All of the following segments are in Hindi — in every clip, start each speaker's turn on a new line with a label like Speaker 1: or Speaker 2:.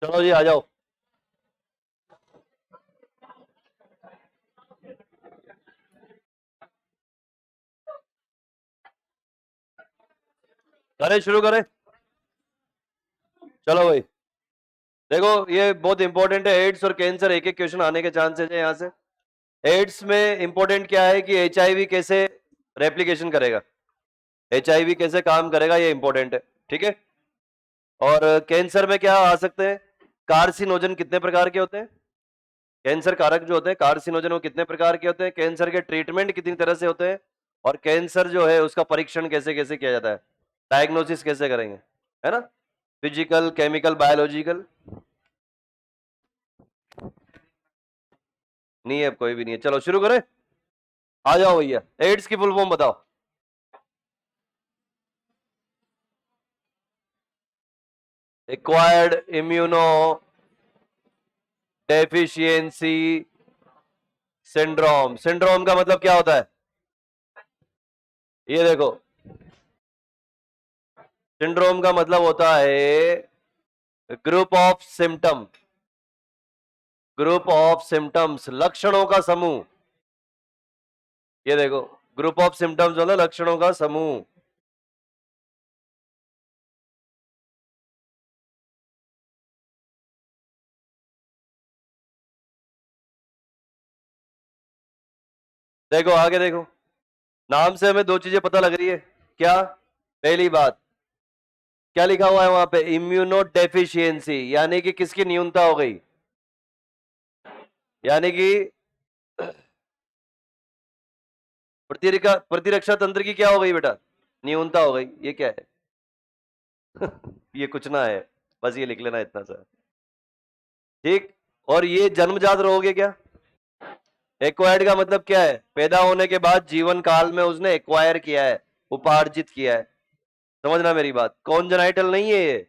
Speaker 1: चलो जी आ जाओ। करें, शुरू करें। चलो भाई, देखो ये बहुत इंपॉर्टेंट है। एड्स और कैंसर, एक एक क्वेश्चन आने के चांसेस है यहाँ से। एड्स में इंपॉर्टेंट क्या है कि एचआईवी कैसे रेप्लिकेशन करेगा, एचआईवी कैसे काम करेगा, ये इंपॉर्टेंट है। ठीक है। और कैंसर में क्या आ सकते हैं, कार्सिनोजन कितने प्रकार के होते हैं, कैंसर कारक जो होते हैं कार्सिनोजन वो कितने प्रकार के होते हैं, कैंसर के ट्रीटमेंट कितनी तरह से होते हैं, और कैंसर जो है उसका परीक्षण कैसे कैसे किया जाता है, डायग्नोसिस कैसे करेंगे, है ना। Physical, chemical, biological. नहीं है, कोई भी नहीं है। चलो शुरू करें, आ जाओ भैया। एड्स की फुल फॉर्म बताओ। Acquired immuno deficiency syndrome. Syndrome का मतलब क्या होता है, ये देखो, सिंड्रोम का मतलब होता है group of symptom, group of symptoms, लक्षणों का समूह। ये देखो, ग्रुप ऑफ सिम्टम्स मतलब लक्षणों का समूह। देखो आगे देखो, नाम से हमें दो चीजें पता लग रही है। क्या, पहली बात, क्या लिखा हुआ है वहां पे, इम्यूनो डेफिशिएंसी, यानी कि किसकी न्यूनता हो गई, यानी कि प्रतिरक्षा तंत्र की क्या हो गई बेटा, न्यूनता हो गई। ये क्या है ये कुछ ना है, बस ये लिख लेना इतना सा। ठीक। और ये जन्मजात रोग है क्या, एक्वायर्ड का मतलब क्या है, पैदा होने के बाद जीवन काल में उसने एक्वायर किया है, उपार्जित किया है। समझना मेरी बात, कॉन्जेनाइटल नहीं है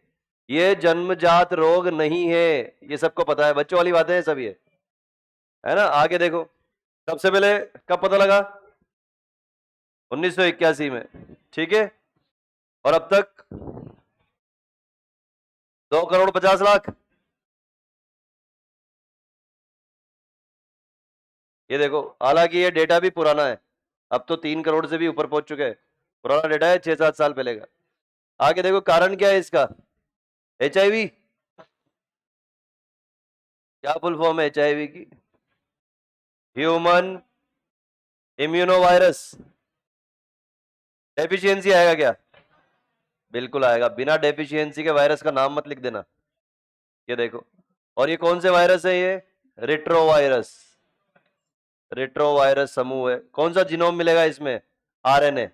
Speaker 1: ये जन्मजात रोग नहीं है। ये सबको पता है, बच्चों वाली बातें हैं सब ये, है ना। आगे देखो, सबसे पहले कब पता लगा, 1981 में। ठीक है। और अब तक 2 करोड़ 50 लाख। ये देखो, हालांकि ये डेटा भी पुराना है, अब तो 3 करोड़ से भी ऊपर पहुंच चुके हैं। पुराना डेटा है, 6-7 साल पहले का। आगे देखो, कारण क्या है इसका, एचआईवी। क्या फुल फॉर्म है एचआईवी की, ह्यूमन इम्यूनो वायरस डेफिशिएंसी आएगा क्या, बिल्कुल आएगा, बिना डेफिशिएंसी के वायरस का नाम मत लिख देना। ये देखो, और ये कौन से वायरस है, ये रेट्रोवायरस, रेट्रोवायरस समूह है। कौन सा जीनोम मिलेगा इसमें, आरएनए।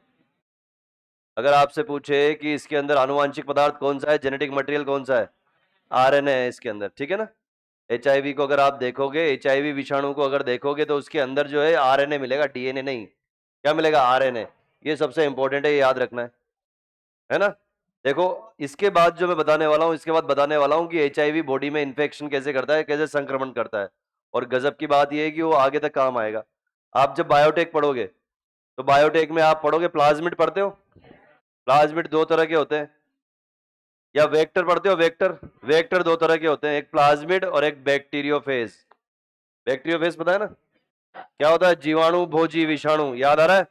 Speaker 1: अगर आपसे पूछे कि इसके अंदर आनुवांशिक पदार्थ कौन सा है, जेनेटिक मटेरियल कौन सा है, आरएनए है इसके अंदर। ठीक है ना। एचआईवी को अगर आप देखोगे, एचआईवी विषाणु को अगर देखोगे तो उसके अंदर जो है आरएनए मिलेगा, डीएनए नहीं। क्या मिलेगा, आरएनए। ये सबसे इंपॉर्टेंट है, ये याद रखना है ना। देखो, इसके बाद जो मैं बताने वाला हूं, इसके बाद बताने वाला हूं कि एचआईवी बॉडी में इन्फेक्शन कैसे करता है, कैसे संक्रमण करता है। और गजब की बात यह है कि वो आगे तक काम आएगा। आप जब बायोटेक पढ़ोगे तो बायोटेक में आप पढ़ोगे, प्लाज्मिड पढ़ते हो, प्लाज्मिड 2 तरह के होते हैं, या वेक्टर पढ़ते हो, वेक्टर। वेक्टर 2 तरह के होते हैं, एक प्लाज्मिड और एक बैक्टीरियोफेज। बैक्टीरियोफेज पता है ना, क्या होता है, जीवाणु भोजी विषाणु, याद आ रहा है।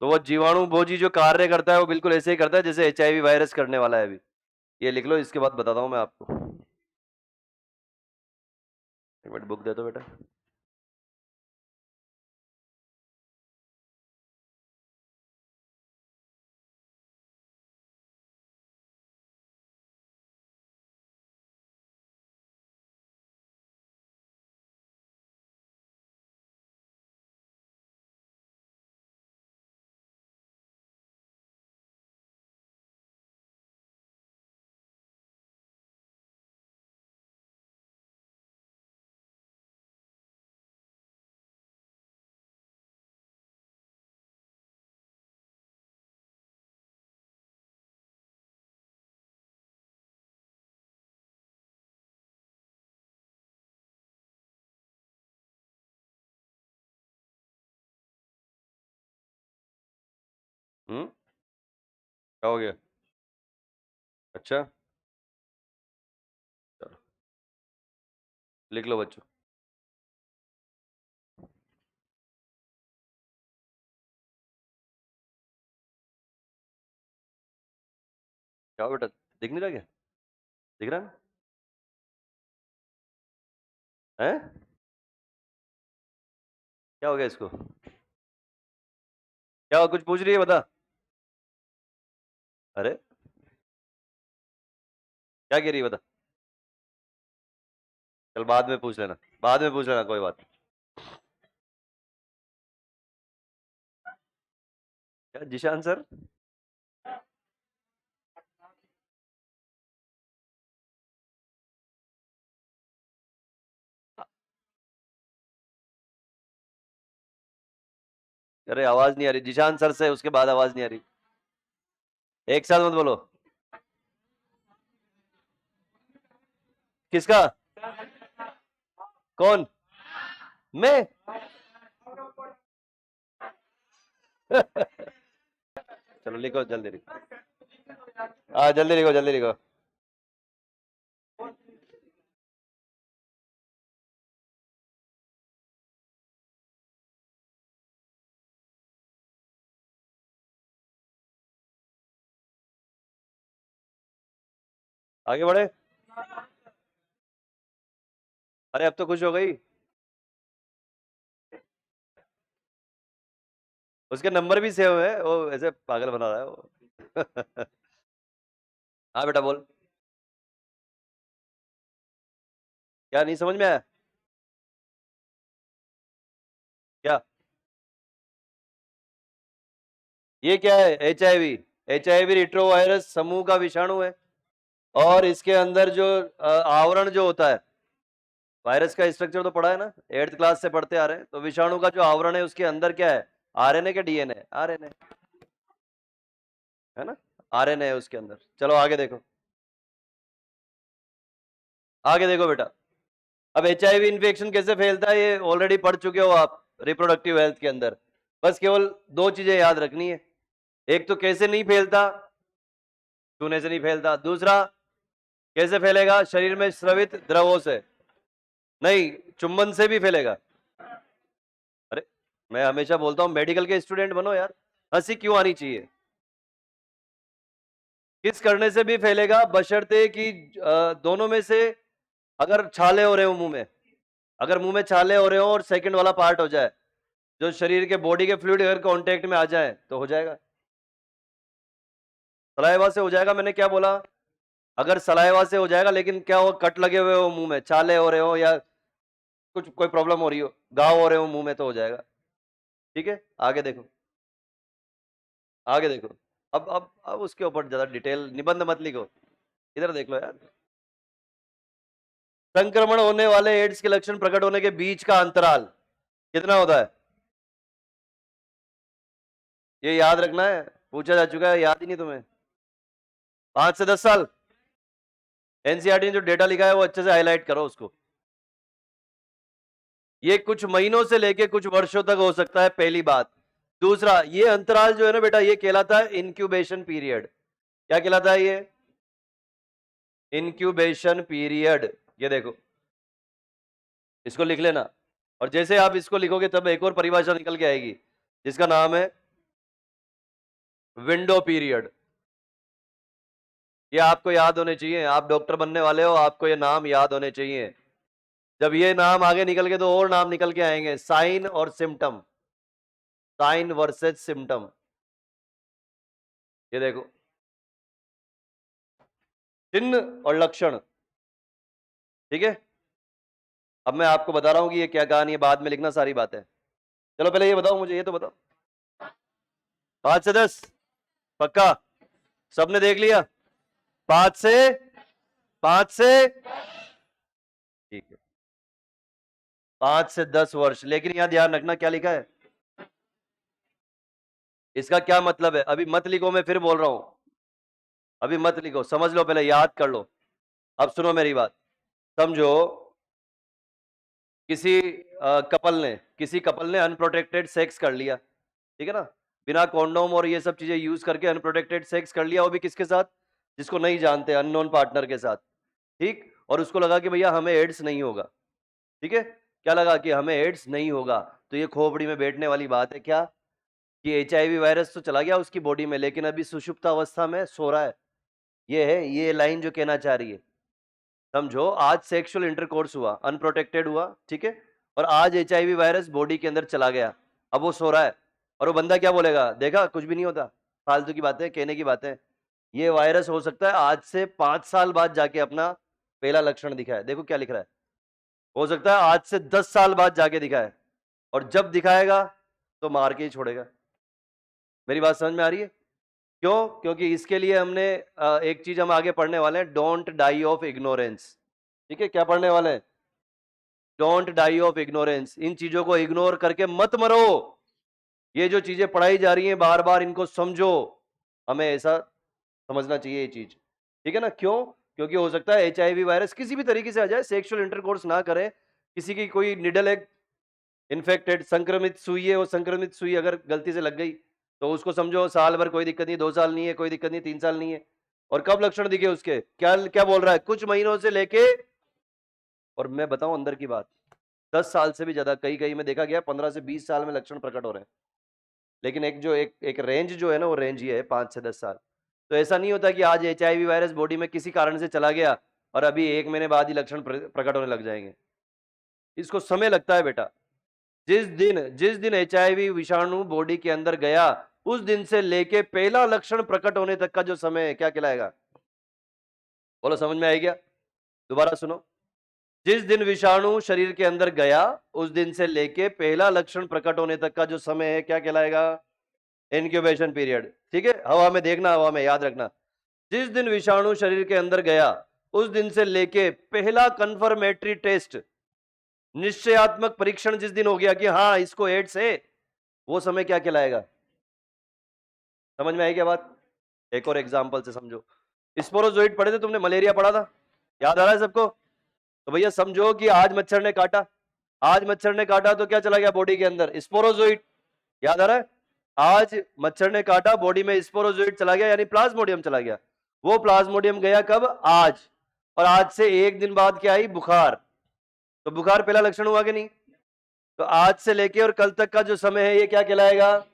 Speaker 1: तो वो जीवाणु भोजी जो कार्य करता है वो बिल्कुल ऐसे ही करता है जैसे एचआईवी वायरस करने वाला है अभी। ये लिख लो, इसके बाद बताता हूं मैं आपको। एक मिनट, बुक दे दो बेटा। क्या हो गया, अच्छा, चलो। लिख लो बच्चों। क्या बेटा, दिख नहीं रहा क्या? दिख रहा है? हैं? क्या हो गया इसको? क्या कुछ पूछ रही है, बता। अरे क्या कह रही है, बता। चल बाद में पूछ लेना, बाद में पूछ लेना, कोई बात नहीं। क्या जिशान सर? अरे आवाज नहीं आ रही जिशान सर से, उसके बाद आवाज नहीं आ रही। एक साथ मत बोलो। किसका? कौन? मैं? चलो लिखो, जल्दी लिखो। हाँ जल्दी लिखो, जल्दी लिखो। आगे बढ़े। अरे अब तो खुश हो गई। उसके नंबर भी सेव है, वो ऐसे पागल बना रहा है वो। हाँ बेटा बोल। क्या नहीं समझ में आया? क्या? ये क्या है? HIV। HIV रिट्रोवायरस समूह का विषाणु है। और इसके अंदर जो आवरण जो होता है, वायरस का स्ट्रक्चर तो पढ़ा है ना, 8th क्लास से पढ़ते आ रहे हैं। तो विषाणु का जो आवरण है उसके अंदर क्या है? RNA के DNA? RNA है ना, RNA है उसके अंदर। चलो आगे देखो, आगे देखो बेटा। अब HIV इन्फेक्शन कैसे फैलता है ये ऑलरेडी पढ़ चुके हो आप रिप्रोडक्टिव हेल्थ के अंदर। बस केवल दो चीजें याद रखनी है। एक तो कैसे नहीं फैलता, छूने से नहीं फैलता। दूसरा कैसे फैलेगा? शरीर में स्रावित द्रवों से। नहीं, चुंबन से भी फैलेगा। अरे मैं हमेशा बोलता हूं मेडिकल के स्टूडेंट बनो यार। हंसी क्यों आनी चाहिए? किस करने से भी फैलेगा, बशर्ते कि दोनों में से अगर छाले हो रहे हो मुंह में, अगर मुंह में छाले हो रहे हो और सेकंड वाला पार्ट हो जाए, जो शरीर के बॉडी के फ्लूइड अगर कांटेक्ट में आ जाए तो हो जाएगा। सलाइवा से हो जाएगा, मैंने क्या बोला? अगर सलाइवा से हो जाएगा, लेकिन क्या हो, कट लगे हुए हो मुंह में, छाले हो रहे हो या कुछ कोई प्रॉब्लम हो रही हो, घाव हो रहे हो मुंह में, तो हो जाएगा। ठीक है, आगे देखो, आगे देखो। अब उसके ऊपर ज्यादा डिटेल निबंध मत लिखो, इधर देख लो यार। संक्रमण होने वाले एड्स के लक्षण प्रकट होने के बीच का अंतराल कितना होता है? ये याद रखना है, पूछा जा चुका है, याद ही नहीं तुम्हें। 5 से 10 साल। एनसीईआरटी ने जो डेटा लिखा है वो अच्छे से हाईलाइट करो उसको। ये कुछ महीनों से लेके कुछ वर्षों तक हो सकता है, पहली बात। दूसरा, ये अंतराल जो है ना बेटा, ये कहलाता है इंक्यूबेशन पीरियड। क्या कहलाता है ये? Incubation period. ये देखो, इसको लिख लेना। और जैसे आप इसको लिखोगे तब एक और परिभाषा निकल के आएगी जिसका नाम है विंडो पीरियड। ये आपको याद होने चाहिए, आप डॉक्टर बनने वाले हो, आपको ये नाम याद होने चाहिए। जब ये नाम आगे निकल के तो और नाम निकल के आएंगे, साइन और सिम्टम, साइन वर्सेस सिम्टम। ये देखो, चिन्ह और लक्षण। ठीक है, अब मैं आपको बता रहा हूं कि ये क्या कहानी है, बाद में लिखना सारी बातें। चलो पहले ये बताओ मुझे, ये तो बताओ। 5 से 10 पक्का? सबने देख लिया? 5 से ठीक है, 5 से 10 वर्ष। लेकिन यहां ध्यान रखना क्या लिखा है, इसका क्या मतलब है। अभी मत लिखो, मैं फिर बोल रहा हूं, अभी मत लिखो, समझ लो पहले, याद कर लो। अब सुनो मेरी बात। समझो किसी कपल ने अनप्रोटेक्टेड सेक्स कर लिया, ठीक है ना, बिना कॉन्डोम और ये सब चीजें यूज करके अनप्रोटेक्टेड सेक्स कर लिया, वो भी किसके साथ? जिसको नहीं जानते, अननोन पार्टनर के साथ। ठीक, और उसको लगा कि भैया हमें एड्स नहीं होगा। ठीक है, क्या लगा कि हमें एड्स नहीं होगा, तो ये खोपड़ी में बैठने वाली बात है क्या कि HIV वायरस तो चला गया उसकी बॉडी में, लेकिन अभी सुषुप्त अवस्था में सो रहा है। ये है ये लाइन जो कहना चाह रही है, समझो। आज सेक्सुअल इंटरकोर्स हुआ, अनप्रोटेक्टेड हुआ, ठीक है, और आज HIV वायरस बॉडी के अंदर चला गया, अब वो सो रहा है, और वो बंदा क्या बोलेगा, देखा कुछ भी नहीं होता, फालतू की बातें, कहने की बातें। ये वायरस हो सकता है आज से 5 साल बाद जाके अपना पहला लक्षण दिखाए। देखो क्या लिख रहा है, हो सकता है आज से 10 साल बाद जाके दिखाए, और जब दिखाएगा तो मार के ही छोड़ेगा। मेरी बात समझ में आ रही है? क्यों? क्योंकि इसके लिए हमने एक चीज हम आगे पढ़ने वाले हैं, डोंट डाई ऑफ इग्नोरेंस। ठीक है, क्या पढ़ने वाले हैं? Don't die of ignorance. इन चीजों को इग्नोर करके मत मरो। ये जो चीजें पढ़ाई जा रही हैं बार बार इनको समझो, हमें ऐसा समझना चाहिए ये चीज, ठीक है ना? क्यों? क्योंकि हो सकता है HIV वायरस किसी भी तरीके से आ जाए, सेक्सुअल इंटरकोर्स ना करें, किसी की कोई निडल एग इन्फेक्टेड, संक्रमित सुई है, वो संक्रमित सुई अगर गलती से लग गई तो उसको समझो साल भर कोई दिक्कत नहीं, 2 साल नहीं है कोई दिक्कत नहीं, 3 साल नहीं है। और कब लक्षण दिखे उसके, क्या क्या बोल रहा है, कुछ महीनों से लेके, और मैं बताऊं अंदर की बात, 10 साल से भी ज्यादा, कई कई में देखा गया 15 से 20 साल में लक्षण प्रकट हो रहे हैं। लेकिन एक रेंज जो है ना, वो रेंज ये है 5 से 10 साल। तो ऐसा नहीं होता कि आज HIV वायरस बॉडी में किसी कारण से चला गया और अभी 1 महीने बाद ही लक्षण प्रकट होने लग जाएंगे। इसको समय लगता है बेटा। जिस दिन HIV विषाणु बॉडी के अंदर गया, उस दिन से लेके पहला लक्षण प्रकट होने तक का जो समय है, क्या कहलाएगा? बोलो, समझ में आई क्या? दोबारा सुनो। जिस दिन विषाणु शरीर के अंदर गया, उस दिन से लेके पहला लक्षण प्रकट होने तक का जो समय है, क्या कहलाएगा? Incubation period. ठीक है, हवा में देखना, हवा में याद रखना। जिस दिन विषाणु शरीर के अंदर गया, उस दिन से लेके पहला कंफर्मेटरी टेस्ट, निश्चयात्मक परीक्षण जिस दिन हो गया कि हाँ इसको एड्स है, वो समय क्या कहलाएगा? समझ में आई क्या बात? एक और एग्जांपल से समझो। स्पोरोजोइट पढ़े थे तुमने, मलेरिया पढ़ा था, याद आ रहा है सबको? तो भैया समझो कि आज मच्छर ने काटा, आज मच्छर ने काटा तो क्या चला गया बॉडी के अंदर? स्पोरोजोइट। याद आ रहा है? आज मच्छर ने काटा, बॉडी में स्पोरोजोइट चला गया, यानी प्लाज्मोडियम चला गया। वो प्लाज्मोडियम गया कब? आज। और आज से 1 दिन बाद क्या आई? बुखार। तो बुखार पहला लक्षण हुआ कि नहीं? तो आज से लेके और कल तक का जो समय है, ये क्या कहलाएगा?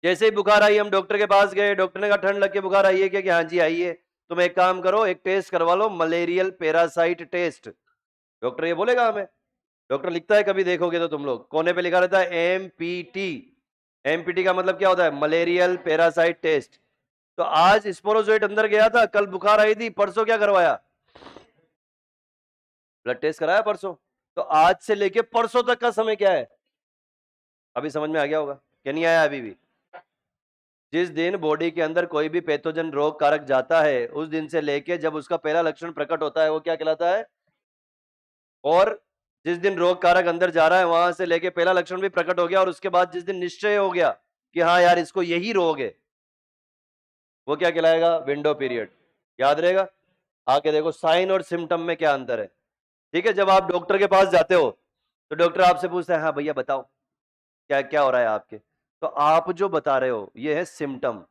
Speaker 1: जैसे ही बुखार आई, हम डॉक्टर के पास गए, डॉक्टर ने कहा ठंड लग के बुखार आई है क्या? कि हाँ जी आई है। तुम एक काम करो, एक टेस्ट करवा लो, मलेरियल पैरासाइट टेस्ट। डॉक्टर ये बोलेगा हमें, डॉक्टर लिखता है, कभी देखोगे तो तुम लोग कोने पे लिखा रहता है MPT। MPT का मतलब क्या होता है? Malarial parasite test. तो आज स्पोरोजोइट अंदर गया था, कल बुखार आई थी, परसों क्या करवाया? ब्लड टेस्ट कराया परसों। तो आज से लेके परसों तक का समय क्या है? अभी समझ में आ गया होगा, क्या नहीं आया अभी भी? जिस दिन बॉडी के अंदर कोई भी पैथोजन रोग कारक जाता है, उस दिन से लेके जब उसका पहला लक्षण प्रकट होता है, वो क्या कहलाता है? और जिस दिन रोग कारक अंदर जा रहा है, वहां से लेके पहला लक्षण भी प्रकट हो गया, और उसके बाद जिस दिन निश्चय हो गया कि हाँ यार इसको यही रोग है, वो क्या कहलाएगा? Window period. याद रहेगा? आके देखो साइन और सिम्टम में क्या अंतर है। ठीक है, जब आप डॉक्टर के पास जाते हो तो डॉक्टर आपसे पूछता है, हाँ भैया बताओ क्या क्या हो रहा है आपके। तो आप जो बता रहे हो ये है सिम्टम,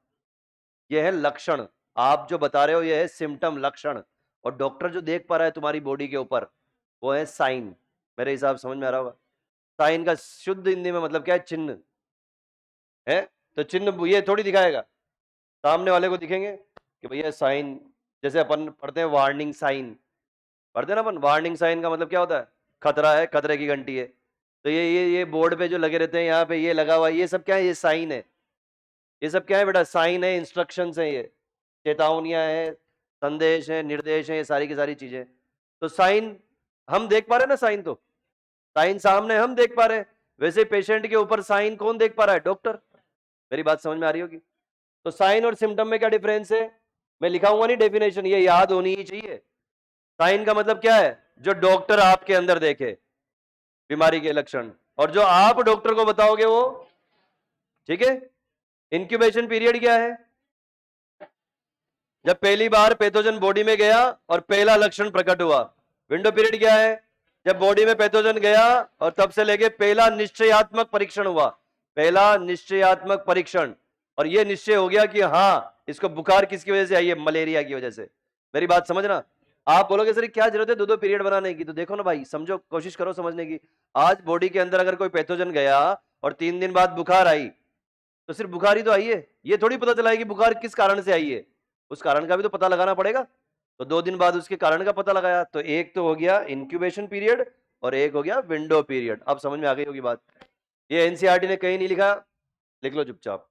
Speaker 1: ये है लक्षण। आप जो बता रहे हो ये है सिम्टम, लक्षण। और डॉक्टर जो देख पा रहा है तुम्हारी बॉडी के ऊपर, वो है साइन। मेरे हिसाब से समझ में आ रहा होगा। साइन का शुद्ध हिंदी में मतलब क्या है? चिन्ह है। तो चिन्ह ये थोड़ी दिखाएगा, सामने वाले को दिखेंगे कि भैया साइन। जैसे अपन पढ़ते हैं वार्निंग साइन, पढ़ते हैं ना अपन, वार्निंग साइन का मतलब क्या होता है? खतरा है, खतरे की घंटी है। तो ये बोर्ड पे जो लगे रहते हैं, यहाँ पे ये लगा हुआ है, ये सब क्या है? ये साइन है। ये सब क्या है बेटा? साइन है, इंस्ट्रक्शंस है, ये चेतावनियां है, संदेश है, निर्देश है, ये सारी की सारी चीजें। तो साइन हम देख पा रहे हैं ना, साइन तो साइन सामने हम देख पा रहे हैं। वैसे पेशेंट के ऊपर साइन कौन देख पा रहा है? डॉक्टर। मेरी बात समझ में आ रही होगी। तो साइन और सिम्टम में क्या डिफरेंस है? मैं लिखाऊंगा नहीं डेफिनेशन, ये याद होनी ही चाहिए। साइन का मतलब क्या है? जो डॉक्टर आपके अंदर देखे बीमारी के लक्षण, और जो आप डॉक्टर को बताओगे वो। ठीक है। इंक्यूबेशन पीरियड क्या है? जब पहली बार पैथोजन बॉडी में गया और पहला लक्षण प्रकट हुआ। विंडो पीरियड क्या है? जब बॉडी में पैथोजन गया और तब से लेके पहला निश्चयात्मक परीक्षण हुआ, पहला निश्चयात्मक परीक्षण, और यह निश्चय हो गया कि हाँ इसको बुखार किसकी वजह से आई है? मलेरिया की वजह से। मेरी बात समझना। आप बोलोगे सर क्या जरूरत है 2-2 पीरियड बनाने की, तो देखो ना भाई, समझो, कोशिश करो समझने की। आज बॉडी के अंदर अगर कोई पैथोजन गया और 3 दिन बाद बुखार आई, तो सिर्फ बुखार ही तो आई है, ये थोड़ी पता चला है कि बुखार किस कारण से आई है, उस कारण का भी तो पता लगाना पड़ेगा। तो 2 दिन बाद उसके कारण का पता लगाया, तो एक तो हो गया इंक्यूबेशन पीरियड और एक हो गया विंडो पीरियड। अब समझ में आ गई होगी बात। ये एनसीईआरटी ने कहीं नहीं लिखा, लिख लो चुपचाप।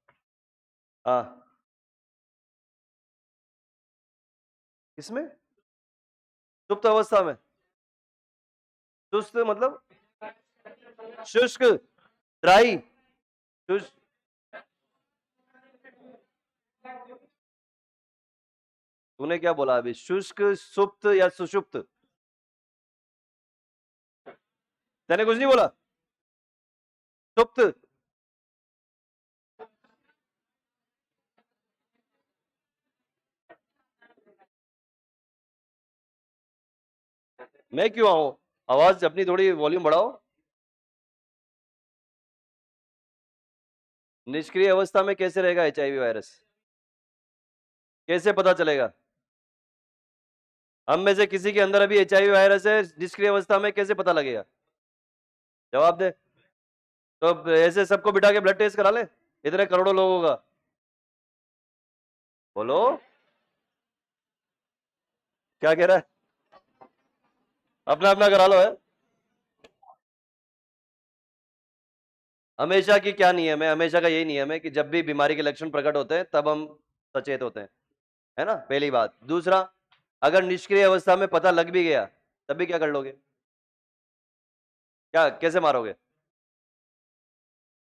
Speaker 1: हाँ, किसमें? सुप्त अवस्था में? सुस्त मतलब शुष्क, ड्राई, शुष्क। तूने क्या बोला अभी, शुष्क, सुप्त या सुषुप्त? तूने कुछ नहीं बोला? सुप्त? मैं क्यों आऊं? आवाज अपनी थोड़ी वॉल्यूम बढ़ाओ। निष्क्रिय अवस्था में कैसे रहेगा एचआईवी वायरस? कैसे पता चलेगा? हम में से किसी के अंदर अभी एचआईवी वायरस है, निष्क्रिय अवस्था में कैसे पता लगेगा? जवाब दे। तो अब ऐसे सबको बिठा के ब्लड टेस्ट करा ले, इतने करोड़ों लोगों का। बोलो, क्या कह रहा है? अपना अपना करा लो है। हमेशा की क्या नियम है? हमेशा का यही नियम है कि जब भी बीमारी के लक्षण प्रकट होते हैं तब हम सचेत होते हैं, है ना, पहली बात। दूसरा, अगर निष्क्रिय अवस्था में पता लग भी गया तब भी क्या कर लोगे? क्या, कैसे मारोगे?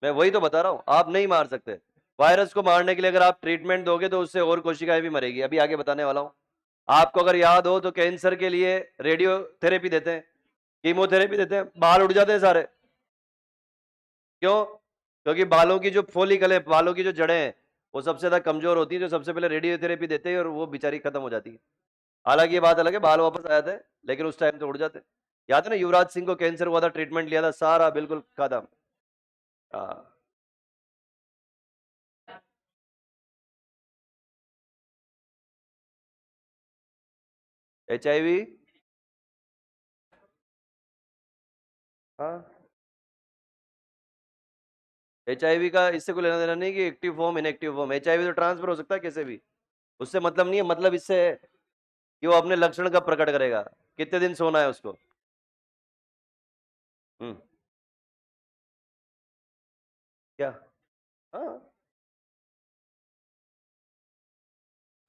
Speaker 1: मैं वही तो बता रहा हूं, आप नहीं मार सकते। वायरस को मारने के लिए अगर आप ट्रीटमेंट दोगे तो उससे और कोशिकाएं भी मरेगी, अभी आगे बताने वाला हूं। आपको अगर याद हो तो कैंसर के लिए रेडियोथेरेपी देते हैं, कीमोथेरेपी देते हैं, बाल उड़ जाते हैं सारे। क्यों? क्योंकि बालों की जो फोलिकल है, बालों की जो जड़ें हैं, वो सबसे ज्यादा कमजोर होती है, जो सबसे पहले रेडियोथेरेपी देते हैं और वो बेचारी खत्म हो जाती है। हालांकि ये बात अलग है, बाल वापस आ जाते हैं, लेकिन उस टाइम तो उड़ जाते हैं। याद है ना, युवराज सिंह को कैंसर हुआ था, ट्रीटमेंट लिया था, सारा बिल्कुल खत्म। हाँ। HIV, हाँ, HIV का इससे कोई लेना देना नहीं कि active form inactive form. HIV तो ट्रांसफर हो सकता है कैसे भी, उससे मतलब नहीं है। मतलब इससे है कि वो अपने लक्षण कब प्रकट करेगा, कितने दिन सोना है उसको। हम्म। क्या? हाँ,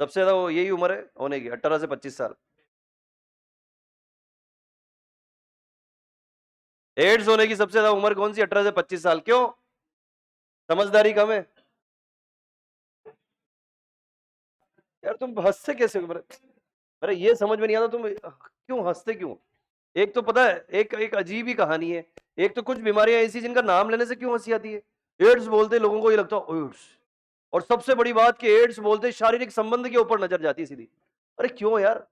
Speaker 1: सबसे ज्यादा वो यही उम्र है होने की, 18 से 25 साल। एड्स होने की सबसे ज्यादा उम्र कौन सी? 18 से 25 साल। क्यों? समझदारी कम है? यार तुम हंसते कैसे हो? अरे ये समझ में नहीं आता, तुम क्यों हंसते क्यों? एक तो पता है, एक एक अजीब ही कहानी है। एक तो कुछ बीमारियां ऐसी जिनका नाम लेने से क्यों हंसी आती है। एड्स बोलते लोगों को ये लगता है एड्स, और सबसे बड़ी बात कि एड्स बोलते शारीरिक संबंध के ऊपर नजर जाती है सीधी। अरे क्यों यार?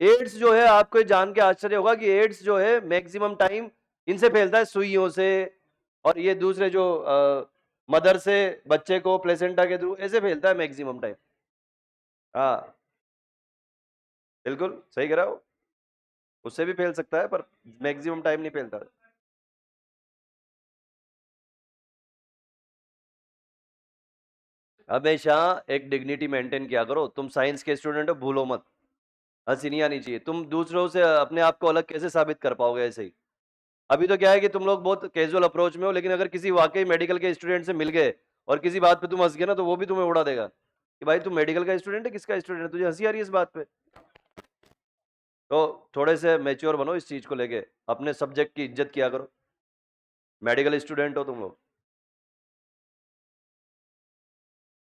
Speaker 1: एड्स जो है, आपको ये जान के आश्चर्य होगा कि एड्स जो है मैक्सिमम टाइम इनसे फैलता है, सुइयों से, और ये दूसरे जो मदर से बच्चे को प्लेसेंटा के थ्रू ऐसे फैलता है मैक्सिमम टाइम। हाँ, बिल्कुल सही कह रहा हो, उससे भी फैल सकता है पर मैक्सिमम टाइम नहीं फैलता। हमेशा एक डिग्निटी मेंटेन किया करो। तुम साइंस के स्टूडेंट हो, भूलो मत। हंसी नहीं आनी चाहिए। तुम दूसरों से अपने आप को अलग कैसे साबित कर पाओगे ऐसे ही? अभी तो क्या है कि तुम लोग बहुत कैजुअल अप्रोच में हो, लेकिन अगर किसी वाकई मेडिकल के स्टूडेंट से मिल गए और किसी बात पे तुम हंस गए ना, तो वो भी तुम्हें उड़ा देगा कि भाई तुम मेडिकल का स्टूडेंट है, किसका स्टूडेंट है, तुझे हंसी आ रही है इस बात पे। तो थोड़े से मेच्योर बनो इस चीज को लेके, अपने सब्जेक्ट की इज्जत किया करो। मेडिकल स्टूडेंट हो तुम लोग।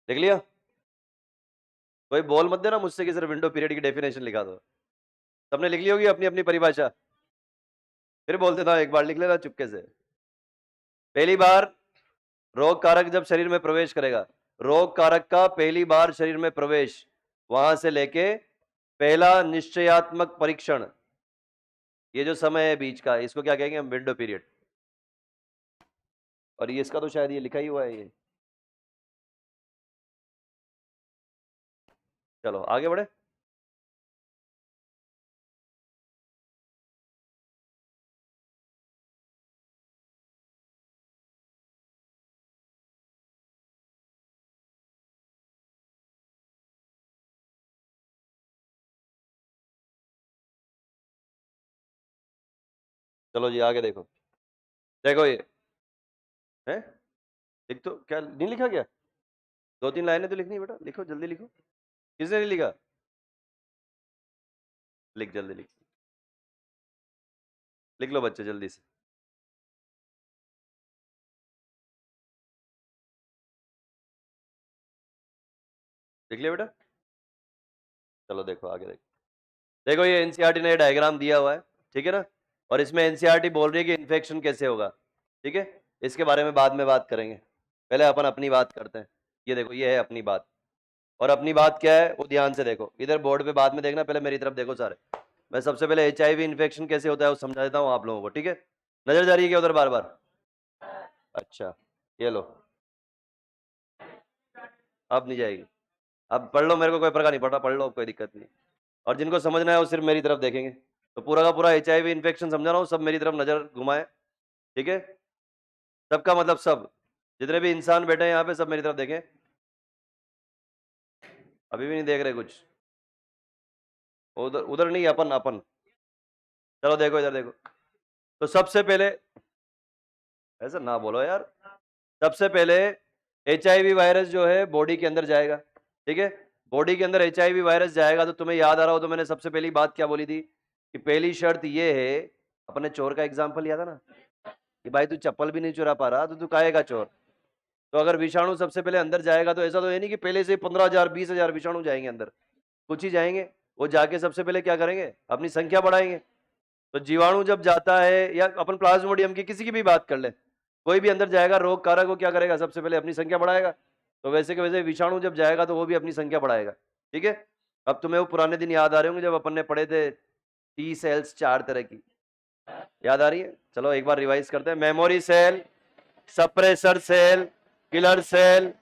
Speaker 1: देख लिया? कोई बोल मत देना मुझसे कि सिर्फ विंडो पीरियड की डेफिनेशन लिखा दो। सबने लिख ली होगी अपनी अपनी परिभाषा। फिर बोल देता हूं, एक बार लिख लेना चुपके से। पहली बार रोग कारक जब शरीर में प्रवेश करेगा, रोग कारक का पहली बार शरीर में प्रवेश, वहां से लेके पहला निश्चयात्मक परीक्षण, ये जो समय है बीच का, इसको क्या कहेंगे हम? Window period. और ये इसका तो शायद ये लिखा ही हुआ है ये। चलो आगे बढ़े। चलो जी आगे देखो, देखो ये है, लिख तो क्या नहीं लिखा क्या? 2-3 लाइनें तो लिखनी है बेटा, लिखो जल्दी लिखो। किसने नहीं लिखा? लिख जल्दी लिख लो बच्चे जल्दी से। लिख लिया बेटा? चलो देखो आगे देखो, देखो ये एनसीईआरटी ने डायग्राम दिया हुआ है, ठीक है ना, और इसमें एनसीईआरटी बोल रही है कि इन्फेक्शन कैसे होगा, ठीक है, इसके बारे में बाद में बात करेंगे, पहले अपन अपनी बात करते हैं। ये देखो ये है अपनी बात, और अपनी बात क्या है वो ध्यान से देखो, इधर बोर्ड पे बाद में देखना, पहले मेरी तरफ देखो सारे। मैं सबसे पहले एचआईवी इन्फेक्शन कैसे होता है वो समझा देता हूँ आप लोगों को, ठीक है? नजर जा रही है क्या उधर बार बार? अच्छा, ये लो, अब नहीं जाएगी, अब पढ़ लो, मेरे को कोई फर्क नहीं पड़ रहा, पढ़ लो, कोई दिक्कत नहीं। और जिनको समझना है वो सिर्फ मेरी तरफ देखेंगे, तो पूरा का पूरा एचआईवी इन्फेक्शन समझा रहा हूँ, सब मेरी तरफ नजर घुमाए, ठीक है? सबका मतलब सब, जितने भी इंसान बैठे हैं यहाँ पे सब मेरी तरफ देखें। अभी भी नहीं देख रहे कुछ? उधर उधर नहीं, अपन अपन, चलो देखो इधर देखो। तो सबसे पहले, ऐसा ना बोलो यार, सबसे पहले एचआईवी वायरस जो है बॉडी के अंदर जाएगा, ठीक है? बॉडी के अंदर एचआईवी वायरस जाएगा, तो तुम्हें याद आ रहा हो तो मैंने सबसे पहली बात क्या बोली थी कि पहली शर्त ये है, अपने चोर का एग्जांपल याद है ना, कि भाई तू चप्पल भी नहीं चुरा पा रहा तो तू काहे का चोर? तो अगर विषाणु सबसे पहले अंदर जाएगा तो ऐसा तो है नहीं कि पहले से 15,000 20,000 विषाणु जाएंगे अंदर, कुछ ही जाएंगे। वो जाके सबसे पहले क्या करेंगे, अपनी संख्या बढ़ाएंगे। तो जीवाणु जब जाता है, या अपन प्लाज्मोडियम की किसी की भी बात कर ले, कोई भी अंदर जाएगा रोग कारक, वो क्या करेगा, सबसे पहले अपनी संख्या बढ़ाएगा। तो वैसे के वैसे विषाणु जब जाएगा तो वो भी अपनी संख्या बढ़ाएगा, ठीक है? अब तुम्हें वो पुराने दिन याद आ रहे होंगे जब अपन ने पढ़े थे टी सेल्स 4 तरह की, याद आ रही है? चलो एक बार रिवाइज करते हैं। Memory cell, suppressor cell, killer cell,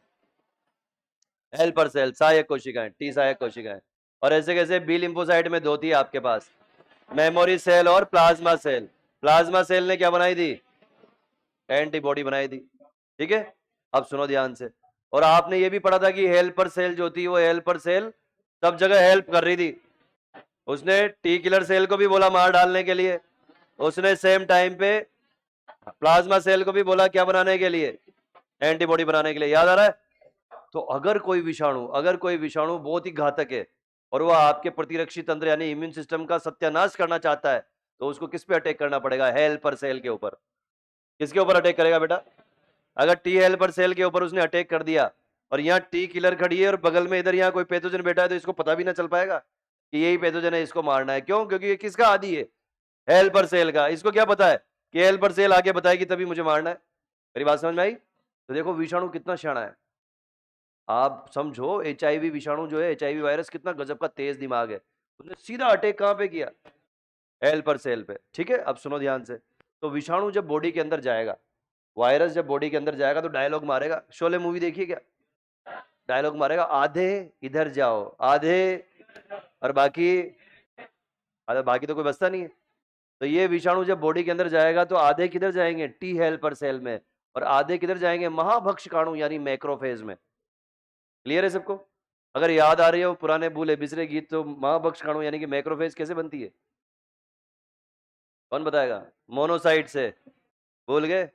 Speaker 1: helper cell, सहायक कोशिकाएं, टी सहायक कोशिकाएं। और ऐसे कैसे बी लिम्फोसाइट में 2 थी आपके पास, मेमोरी सेल और प्लाज्मा सेल। प्लाज्मा सेल ने क्या बनाई थी, एंटीबॉडी बनाई थी, ठीक है? अब सुनो ध्यान से, और आपने ये भी पढ़ा था कि हेल्पर सेल जो थी वो हेल्पर सेल सब जगह हेल्प कर रही थी, उसने टी किलर सेल को भी बोला मार डालने के लिए, उसने सेम टाइम पे प्लाज्मा सेल को भी बोला क्या बनाने के लिए, एंटीबॉडी बनाने के लिए, याद आ रहा है? तो अगर कोई विषाणु बहुत ही घातक है और वह आपके प्रतिरक्षी तंत्र यानी इम्यून सिस्टम का सत्यानाश करना चाहता है, तो उसको किस पे अटैक करना पड़ेगा, हेल्पर सेल के ऊपर। किसके ऊपर अटैक करेगा बेटा? अगर टी हेल्पर सेल के ऊपर उसने अटैक कर दिया और यहाँ टी किलर खड़ी है और बगल में इधर यहाँ कोई पैथोजन बैठा है, तो इसको पता भी ना चल पाएगा कि यही पैथोजन है, इसको मारना है। क्यों? क्योंकि ये किसका आदी है, हेल्पर सेल का। इसको क्या पता है कि हेल्पर सेल आगे बताएगी तभी मुझे मारना है। मेरी बात समझ में आई? तो देखो विषाणु कितना शाना है, आप समझो एचआईवी विषाणु जो है, एचआईवी वायरस कितना गजब का तेज दिमाग है, उसने सीधा अटैक कहां पे किया, हेल्पर सेल पे, ठीक है? अब सुनो ध्यान से, तो विषाणु जब बॉडी के अंदर जाएगा, वायरस जब बॉडी के अंदर जाएगा तो डायलॉग मारेगा। शोले मूवी देखिए क्या, डायलॉग मारेगा, आधे इधर जाओ, आधे, और बाकी, अरे बाकी तो कोई बचता नहीं है। तो ये विषाणु जब बॉडी के अंदर जाएगा तो आधे किधर जाएंगे, टी हेल्पर सेल में, और आधे किधर जाएंगे, महाभक्षकाणु यानी मैक्रोफेज में। क्लियर है सबको? अगर याद आ रही हो पुराने भूले बिसरे गीत, तो महाभक्षकाणु यानी कि मैक्रोफेज कैसे बनती है, कौन बताएगा? मोनोसाइट से। भूल गए?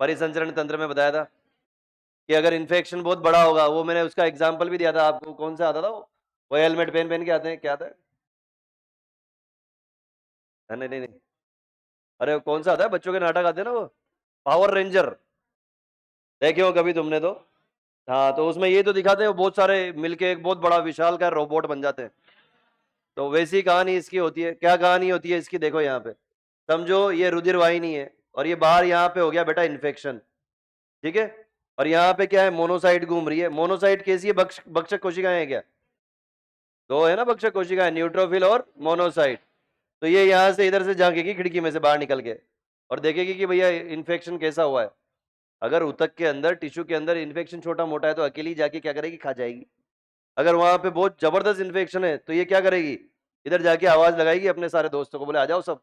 Speaker 1: परिसंचरण तंत्र में बताया था कि अगर इन्फेक्शन बहुत बड़ा होगा, वो मैंने उसका एग्जाम्पल भी दिया था आपको, कौन सा आता था वो हेलमेट पहन पहन के आते हैं, क्या आता है? नहीं नहीं नहीं, अरे कौन सा आता है, बच्चों के नाटक आते हैं ना वो, पावर रेंजर, देखे हो कभी तुमने तो? हाँ, तो उसमें ये तो दिखाते हैं बहुत सारे मिलके एक बहुत बड़ा विशाल का रोबोट बन जाते हैं। तो वैसी कहानी इसकी होती है। क्या कहानी होती है इसकी, देखो यहाँ पे समझो, ये रुधिर वाहिनी है और ये बाहर यहाँ पे हो गया बेटा इन्फेक्शन, ठीक है? और यहाँ पे क्या है, मोनोसाइट घूम रही है। मोनोसाइट कैसी है, भक्षक कोशिकाएं है क्या? दो है ना भक्षक कोशिकाएं, न्यूट्रोफिल और मोनोसाइट। तो ये यहाँ से इधर से झांकेगी खिड़की में से बाहर निकल के और देखेगी कि भैया इन्फेक्शन कैसा हुआ है। अगर ऊतक के अंदर, टिश्यू के अंदर इन्फेक्शन छोटा मोटा है तो अकेली जाके क्या करेगी, खा जाएगी। अगर वहां पे बहुत जबरदस्त इन्फेक्शन है तो ये क्या करेगी, इधर जाके आवाज लगाएगी अपने सारे दोस्तों को, बोले आ जाओ सब,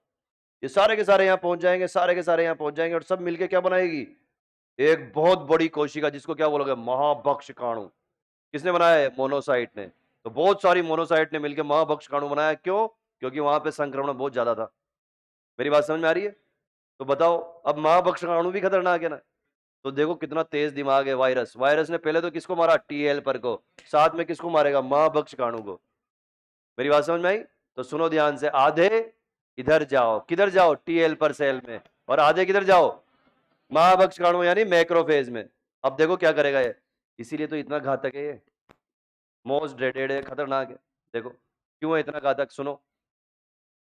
Speaker 1: ये सारे के सारे यहाँ पहुंच जाएंगे, सारे के सारे यहाँ पहुंच जाएंगे, और सब मिलके क्या बनाएगी, एक बहुत बड़ी कोशिका, जिसको क्या बोलोगे, महाभक्षकाणु। किसने बनाया है, मोनोसाइट ने। तो बहुत सारी मोनोसाइट ने मिलकर महाभक्षकाणु बनाया। क्यों? क्योंकि वहां पे संक्रमण बहुत ज्यादा था। मेरी बात समझ में आ रही है? तो बताओ अब महाभक्षकाणु भी खतरनाक है ना। तो देखो कितना तेज दिमाग है वायरस। वायरस ने पहले तो किसको मारा, टी हेल्पर को, साथ में किसको मारेगा, महाभक्षकाणु को। मेरी बात समझ में आई? तो सुनो ध्यान से, आधे इधर जाओ, किधर जाओ, टी हेल्पर सेल में, और आधे किधर जाओ, महाभक्षकाणु यानी मैक्रोफेज में। अब देखो क्या करेगा ये, इसीलिए तो इतना घातक है ये, मोस्ट ड्रेडेड है, खतरनाक है। देखो क्यों है इतना घातक, सुनो।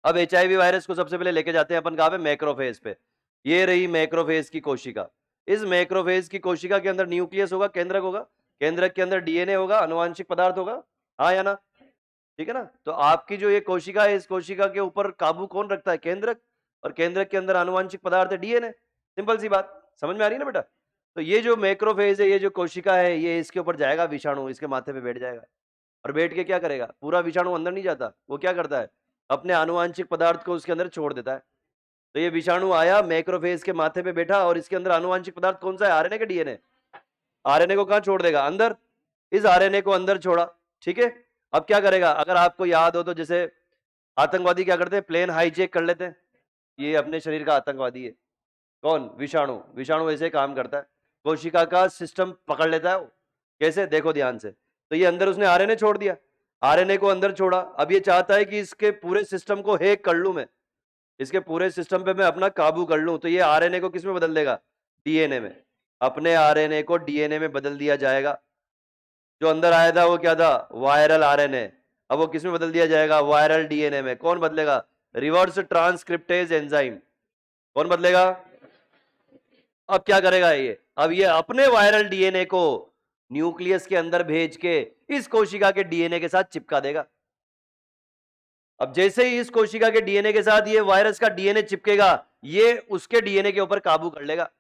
Speaker 1: अब एचआईवी वायरस को सबसे पहले लेके जाते हैं अपन कहां पे, मैक्रोफेज पे। ये रही मैक्रोफेज की कोशिका। इस मैक्रोफेज की कोशिका के अंदर न्यूक्लियस होगा, केंद्रक होगा, केंद्रक के अंदर डीएनए होगा, आनुवांशिक पदार्थ होगा, हाँ या ना, ठीक है ना। तो आपकी जो ये कोशिका है, इस कोशिका के ऊपर काबू कौन रखता है, केंद्रक, और केंद्रक के अंदर आनुवांशिक पदार्थ है डीएनए। सिंपल सी बात, समझ में आ रही है ना बेटा। तो ये जो मैक्रोफेज है, ये जो कोशिका है, ये इसके ऊपर जाएगा विषाणु, इसके माथे पे बैठ जाएगा, और बैठ के क्या करेगा, पूरा विषाणु अंदर नहीं जाता, वो क्या करता है, अपने आनुवांशिक पदार्थ को उसके अंदर छोड़ देता है। तो ये विषाणु आया, मैक्रोफेज के माथे पे बैठा, और इसके अंदर आनुवांशिक पदार्थ कौन सा है, आरएनए के डीएनए। आरएनए को कहां छोड़ देगा, अंदर। इस आरएनए को अंदर छोड़ा, ठीक है। अब क्या करेगा, अगर आपको याद हो तो जैसे आतंकवादी क्या करते हैं, प्लेन हाईजैक कर लेते हैं, ये अपने शरीर का आतंकवादी है। कौन, विषाणु। विषाणु ऐसे काम करता है, कोशिका का सिस्टम पकड़ लेता है वो। कैसे, देखो ध्यान से। तो ये अंदर उसने आरएनए छोड़ दिया, आरएनए को अंदर छोड़ा। अब ये चाहता है कि इसके पूरे सिस्टम को हैक कर लूं मैं, इसके पूरे सिस्टम पे मैं अपना काबू कर लूं। तो ये आरएनए को किस में बदल देगा, डीएनए में। अपने आरएनए को डीएनए में बदल दिया जाएगा। जो अंदर आया था वो क्या था, वायरल आरएनए, अब वो किस में बदल दिया जाएगा, वायरल डीएनए में। कौन बदलेगा, रिवर्स ट्रांसक्रिप्टेज एंजाइम। कौन बदलेगा। अब क्या करेगा ये, अब ये अपने वायरल डीएनए को न्यूक्लियस के अंदर भेज के इस कोशिका के डीएनए के साथ चिपका देगा। अब जैसे ही इस कोशिका के डीएनए के साथ ये वायरस का डीएनए चिपकेगा, ये उसके डीएनए के ऊपर काबू कर लेगा।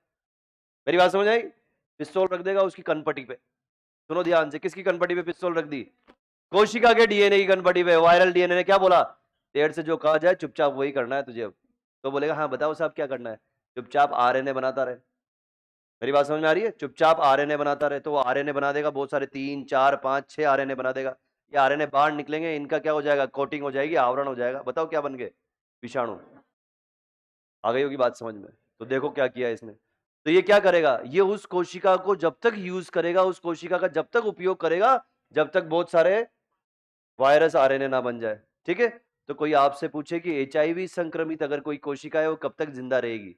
Speaker 1: मेरी बात समझ आई। पिस्तौल रख देगा उसकी कनपटी पे। सुनो ध्यान से, किसकी कनपटी पे पिस्तौल रख दी, कोशिका के डीएनए की कनपटी पे। वायरल डीएनए ने क्या बोला, तेरे से जो कहा जाए चुपचाप वही करना है तुझे। अब तो बोलेगा हाँ बताओ साहब क्या करना है, चुपचाप आरएनए बनाता रहे। मेरी बात समझ में आ रही है, चुपचाप आरएनए बनाता रहे। तो वो आरएनए बना देगा, बहुत सारे 3 4 5 6 आरएनए बना देगा। ये आरएनए बाहर निकलेंगे, इनका क्या हो जाएगा, कोटिंग हो जाएगी, आवरण हो जाएगा। बताओ क्या बन गए, विषाणु। आ गई होगी बात समझ में। तो देखो क्या किया इसने। तो ये क्या करेगा, ये उस कोशिका को जब तक यूज करेगा, उस कोशिका का जब तक उपयोग करेगा, जब तक बहुत सारे वायरस आरएनए ना बन जाए, ठीक है। तो कोई आपसे पूछे कि एचआईवी संक्रमित अगर कोई कोशिका है, वो कब तक जिंदा रहेगी,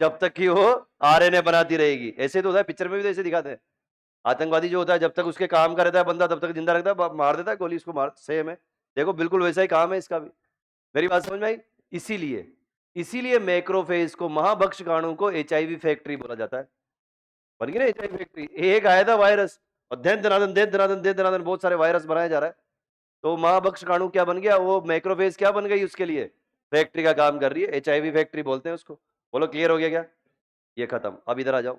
Speaker 1: जब तक कि वो आरएनए बनाती रहेगी। ऐसे तो होता है, पिक्चर में भी तो ऐसे दिखाते हैं। आतंकवादी जो होता है, जब तक उसके काम का रहता है बंदा, तब तक जिंदा रहता है, मार देता है गोली, उसको मार, सेम है। देखो बिल्कुल वैसा ही काम है इसका भी। मेरी बात समझ में आई। इसीलिए इसीलिए मैक्रोफेज को, महाभक्षकाणु को एचआईवी फैक्ट्री बोला जाता है। बन गई ना एचआईवी फैक्ट्री। एक आया था वायरस, और दिन दनादन दिन दनादन दिन दनादन बहुत सारे वायरस बनाया जा रहा है। तो महाभक्षकाणु क्या बन गया, वो मैक्रोफेज क्या बन गई, उसके लिए फैक्ट्री का काम कर रही है। एचआईवी फैक्ट्री बोलते हैं उसको। बोलो क्लियर हो गया क्या, ये खत्म। अब इधर आ जाओ,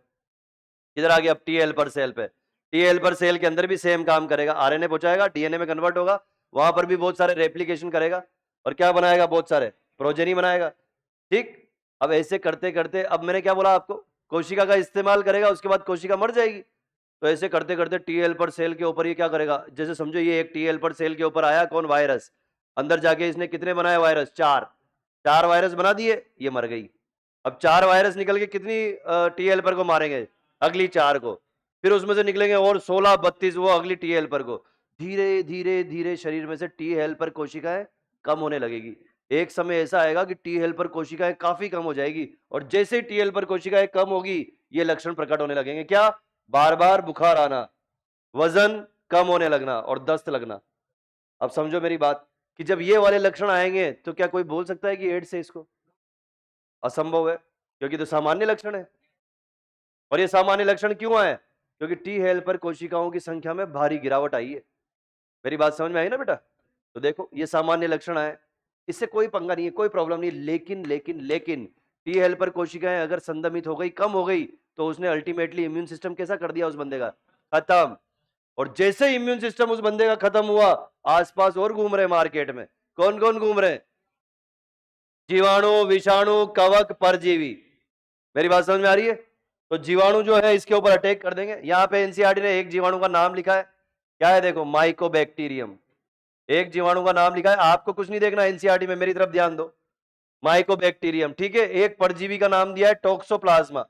Speaker 1: इधर आ गया, अब टी हेल्पर सेल पे। टी हेल्पर सेल के अंदर भी सेम काम करेगा, आरएनए पहुंचाएगा, डीएनए में कन्वर्ट होगा, वहां पर भी बहुत सारे रेप्लिकेशन करेगा, और क्या बनाएगा, बहुत सारे प्रोजेनी बनाएगा, ठीक। अब ऐसे करते करते, अब मैंने क्या बोला आपको, कोशिका का इस्तेमाल करेगा, उसके बाद कोशिका मर जाएगी। तो ऐसे करते करते टी हेल्पर सेल के ऊपर ये क्या करेगा, जैसे समझो ये एक टी हेल्पर सेल के ऊपर आया कौन, वायरस। अंदर जाके इसने कितने बनाए वायरस, 4 वायरस बना दिए, ये मर गई। अब 4 वायरस निकल के कितनी टी हेल्पर को मारेंगे, अगली 4 को। फिर उसमें से निकलेंगे और 16 32 वो अगली टी हेल्पर को। धीरे धीरे धीरे शरीर में से टी हेल्पर कोशिकाएं कम होने लगेगी। एक समय ऐसा आएगा कि टी हेल्पर कोशिकाएं काफी कम हो जाएगी, और जैसे ही टी हेल्पर कोशिकाएं कम होगी, ये लक्षण प्रकट होने लगेंगे। क्या, बार बार बुखार आना, वजन कम होने लगना, और दस्त लगना। अब समझो मेरी बात, कि जब ये वाले लक्षण आएंगे, तो क्या कोई बोल सकता है कि एड्स है इसको, असंभव है, क्योंकि तो सामान्य लक्षण है। और ये सामान्य लक्षण क्यों आए, क्योंकि टी हेल्पर कोशिकाओं की संख्या में भारी गिरावट आई है। मेरी बात समझ में आई ना बेटा। तो देखो ये सामान्य लक्षण आए, इससे कोई पंगा नहीं है, कोई प्रॉब्लम नहीं। लेकिन लेकिन लेकिन टी हेल्पर कोशिकाएं अगर संदमित हो गई, कम हो गई, तो उसने अल्टीमेटली इम्यून सिस्टम कैसा कर दिया उस बंदे का, खत्म। और जैसे ही इम्यून सिस्टम उस बंदे का खत्म हुआ, आसपास और घूम रहे मार्केट में, कौन कौन घूम रहे, जीवाणु, विषाणु, कवक, परजीवी। मेरी बात समझ में आ रही है। तो जीवाणु जो है इसके ऊपर अटैक कर देंगे। यहां पे एनसीईआरटी ने एक जीवाणु का नाम लिखा है, क्या है, देखो, माइकोबैक्टीरियम। एक जीवाणु का नाम लिखा है, आपको कुछ नहीं देखना एनसीईआरटी में, मेरी तरफ ध्यान दो। माइकोबैक्टीरियम, ठीक है। एक परजीवी का नाम दिया है टोक्सोप्लाज्मा।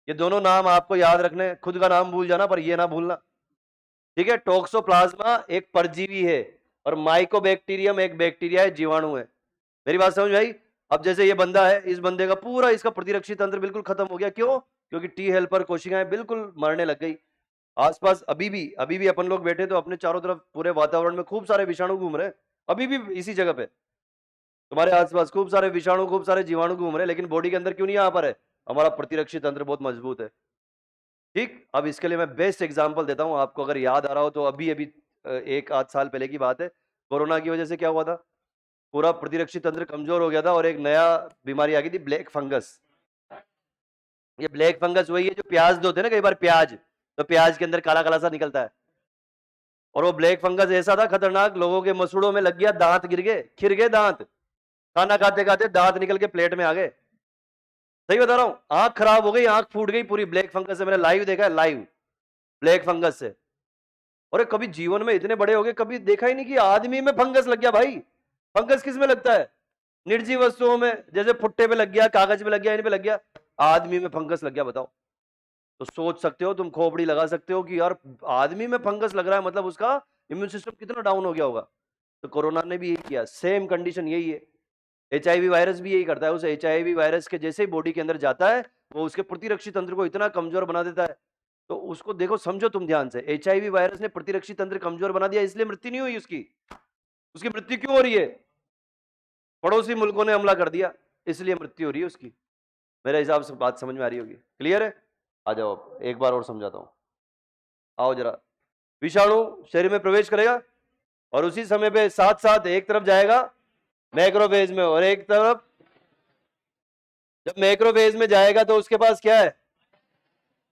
Speaker 1: ये दोनों नाम आपको याद रखने, खुद का नाम भूल जाना पर ये ना भूलना, ठीक है। टोक्सोप्लाज्मा एक परजीवी है और माइकोबैक्टीरियम एक बैक्टीरिया है, जीवाणु है। मेरी बात समझ में आई? अब जैसे ये बंदा है, इस बंदे का पूरा इसका प्रतिरक्षी तंत्र बिल्कुल खत्म हो गया। क्यों? क्योंकि टी हेल्पर कोशिकाएं बिल्कुल मरने लग गई। आसपास अभी भी अपन लोग बैठे तो अपने चारों तरफ पूरे वातावरण में खूब सारे विषाणु घूम रहे हैं, अभी भी इसी जगह पे तुम्हारे आसपास खूब सारे विषाणु, खूब सारे जीवाणु घूम रहे हैं, लेकिन बॉडी के अंदर क्यों नहीं आ पा रहे? हमारा प्रतिरक्षी तंत्र बहुत मजबूत है, ठीक। अब इसके लिए मैं बेस्ट एग्जांपल देता हूं आपको, अगर याद आ रहा हो तो अभी अभी एक आध साल पहले की बात है। कोरोना की वजह से क्या हुआ था? पूरा प्रतिरक्षी तंत्र कमजोर हो गया था और एक नया बीमारी आ गई थी, ब्लैक फंगस। ये ब्लैक फंगस वही है जो प्याज धोते हैं ना कई बार, प्याज, तो प्याज के अंदर काला काला सा निकलता है। और वो ब्लैक फंगस ऐसा था खतरनाक, लोगों के मसूड़ों में लग गया, दांत गिर गए, खिर गए दांत, खाना खाते खाते दांत निकल के प्लेट में आ गए। सही बता रहा हूं, आंख खराब हो गई, आंख फूट गई पूरी ब्लैक फंगस से। मैंने लाइव देखा है, लाइव, ब्लैक फंगस से। और कभी जीवन में इतने बड़े हो गए, कभी देखा ही नहीं कि आदमी में फंगस लग गया। भाई फंगस किस में लगता है? निर्जीव वस्तुओं में, जैसे फुट्टे पे लग गया, कागज पे लग गया, इन पे लग गया, आदमी में फंगस लग गया। बताओ। तो सोच सकते हो तुम, खोपड़ी लगा सकते हो कि यार आदमी में फंगस लग रहा है, मतलब उसका इम्यून सिस्टम कितना डाउन हो गया होगा। तो कोरोना ने भी यही किया, सेम कंडीशन यही है। एचआईवी वायरस भी यही करता है, उस एचआईवी वायरस के जैसे ही बॉडी के अंदर जाता है, वो उसके प्रतिरक्षी तंत्र को इतना कमजोर बना देता है। तो उसको देखो, समझो तुम ध्यान से, एचआईवी वायरस ने प्रतिरक्षी तंत्र कमजोर बना दिया, इसलिए मृत्यु नहीं हुई उसकी। उसकी मृत्यु क्यों हो रही है? पड़ोसी मुल्कों ने हमला कर दिया, इसलिए मृत्यु हो रही है उसकी। मेरे हिसाब से बात समझ में आ रही होगी, क्लियर है? आ जाओ एक बार और समझाता हूं, आओ जरा। विषाणु शरीर में प्रवेश करेगा और उसी समय पे साथ साथ एक तरफ जाएगा मैक्रोफेज में, और एक तरफ, जब मैक्रोफेज में जाएगा तो उसके पास क्या है?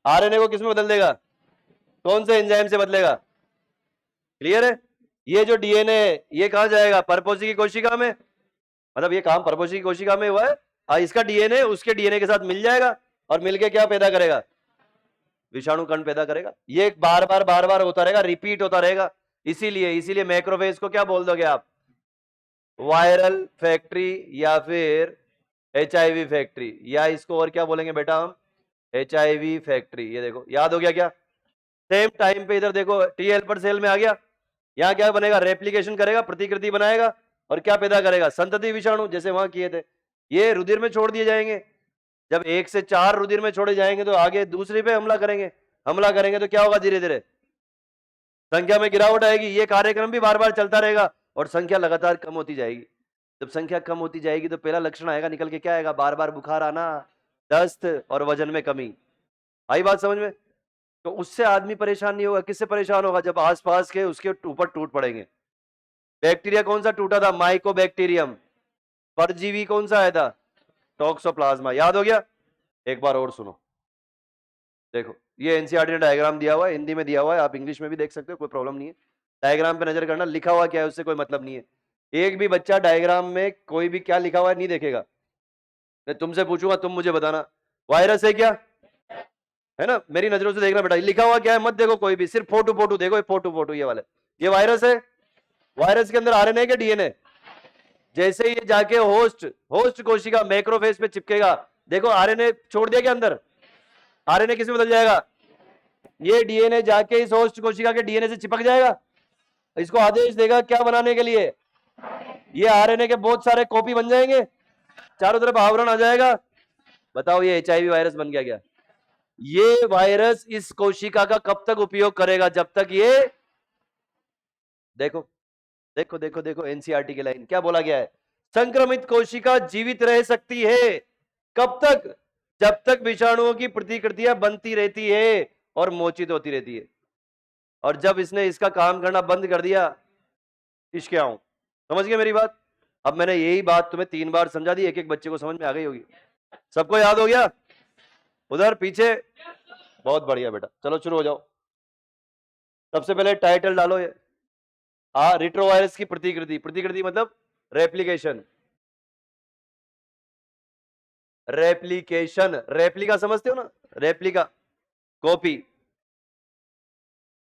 Speaker 1: आरएनए को किस में बदल देगा? कौन से एंजाइम से बदलेगा? क्लियर है? ये जो डीएनए है ये कहां जाएगा? परपोषी की कोशिका में, मतलब ये काम परपोषी की कोशिका में हुआ है। इसका डीएनए उसके डीएनए के साथ मिल जाएगा और मिलके क्या पैदा करेगा? विषाणु कण पैदा करेगा। ये बार बार होता रहेगा, रिपीट होता रहेगा। इसीलिए मैक्रोफेज को क्या बोल दोगे आप? वायरल फैक्ट्री या फिर एचआईवी फैक्ट्री, या इसको और क्या बोलेंगे बेटा हम? HIV factory. ये देखो, याद हो गया क्या? सेम टाइम पे इधर देखो, टी हेल्पर सेल में आ गया, यहां क्या बनेगा? रेप्लिकेशन करेगा, प्रतिकृति बनाएगा और क्या पैदा करेगा? संतति विषाणु, जैसे वहां किए थे। ये रुधिर में छोड़ दिए जाएंगे। जब 1 से 4 रुधिर में छोड़े जाएंगे तो आगे दूसरी पे हमला करेंगे। हमला करेंगे तो क्या होगा? धीरे धीरे संख्या में गिरावट आएगी। ये कार्यक्रम भी बार बार चलता रहेगा और संख्या लगातार कम होती जाएगी। जब संख्या कम होती जाएगी तो पहला लक्षण आएगा निकल के, क्या आएगा? बार बार बुखार आना, दस्त और वजन में कमी। आई बात समझ में? तो उससे आदमी परेशान नहीं होगा। किससे परेशान होगा? जब आसपास के उसके ऊपर टूट पड़ेंगे। बैक्टीरिया कौन सा टूटा था? माइकोबैक्टीरियम। परजीवी कौन सा आया था? टोक्सोप्लाज्मा। याद हो गया? एक बार और सुनो, देखो ये एनसीईआरटी ने डायग्राम दिया हुआ है, हिंदी में दिया हुआ है, आप इंग्लिश में भी देख सकते हो, कोई प्रॉब्लम नहीं है। डायग्राम पे नजर करना, लिखा हुआ क्या है उससे कोई मतलब नहीं है। एक भी बच्चा डायग्राम में कोई भी क्या लिखा हुआ है नहीं देखेगा। मैं तुमसे पूछूंगा, तुम मुझे बताना वायरस है क्या? है ना? मेरी नजरों से देखना बेटा, लिखा हुआ क्या है मत देखो कोई भी, सिर्फ फोटो फोटो देखो, ये फोटो फोटो ये वाले, ये वायरस है। वायरस के अंदर आरएनए क्या डीएनए? जैसे ही ये जाके होस्ट होस्ट कोशिका मैक्रोफेज पे चिपकेगा, देखो आरएनए छोड़ दिया क्या अंदर? आरएनए किस में बदल जाएगा? ये डीएनए जाके इस होस्ट कोशिका के डीएनए से चिपक जाएगा, इसको आदेश देगा क्या बनाने के लिए? ये आरएनए के बहुत सारे कॉपी बन जाएंगे, चारों तरफ आवरण आ जाएगा। बताओ ये एचआईवी वायरस बन गया क्या? ये वायरस इस कोशिका का कब तक उपयोग करेगा? जब तक ये, देखो देखो देखो देखो, एनसीईआरटी की लाइन क्या बोला गया है? संक्रमित कोशिका जीवित रह सकती है कब तक? जब तक विषाणुओं की प्रतिकृतियां बनती रहती है और मोचित होती रहती है। और जब इसने इसका काम करना बंद कर दिया, इश्क आऊं, समझ गए मेरी बात? अब मैंने यही बात तुम्हें 3 बार समझा दी, एक एक बच्चे को समझ में आ गई होगी। सबको याद हो गया? उधर पीछे, बहुत बढ़िया बेटा, चलो शुरू हो जाओ। सबसे पहले टाइटल डालो ये, रिट्रोवायरस की प्रतिकृति। प्रतिकृति मतलब रेप्लिकेशन। रेप्लिकेशन, रेप्लिका समझते हो ना? रेप्लिका, कॉपी,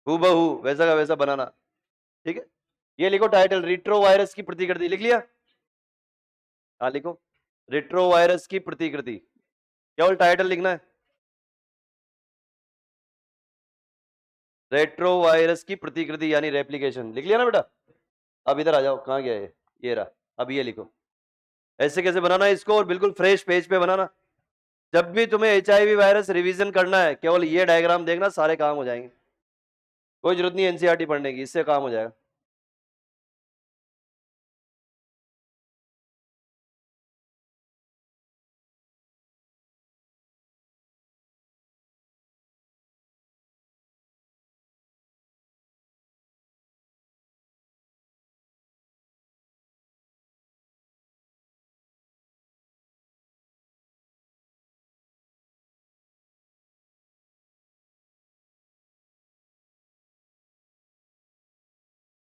Speaker 1: हूबहू वैसा का वैसा बनाना, ठीक है। ये लिखो टाइटल, रिट्रोवायरस की प्रतिकृति, लिख लिया? हाँ लिखो। रेट्रोवायरस की प्रतिकृति, केवल टाइटल लिखना है। रेट्रोवायरस की प्रतिकृति यानी रेप्लिकेशन, लिख लिया ना बेटा? अब इधर आ जाओ, कहाँ गया ये रहा। अब ये लिखो, ऐसे कैसे बनाना है इसको, और बिल्कुल फ्रेश पेज पे बनाना। जब भी तुम्हें HIV वायरस रिवीजन करना है, केवल ये डायग्राम देखना, सारे काम हो जाएंगे। कोई जरूरत नहीं एनसीईआरटी पढ़ने की, इससे काम हो जाएगा।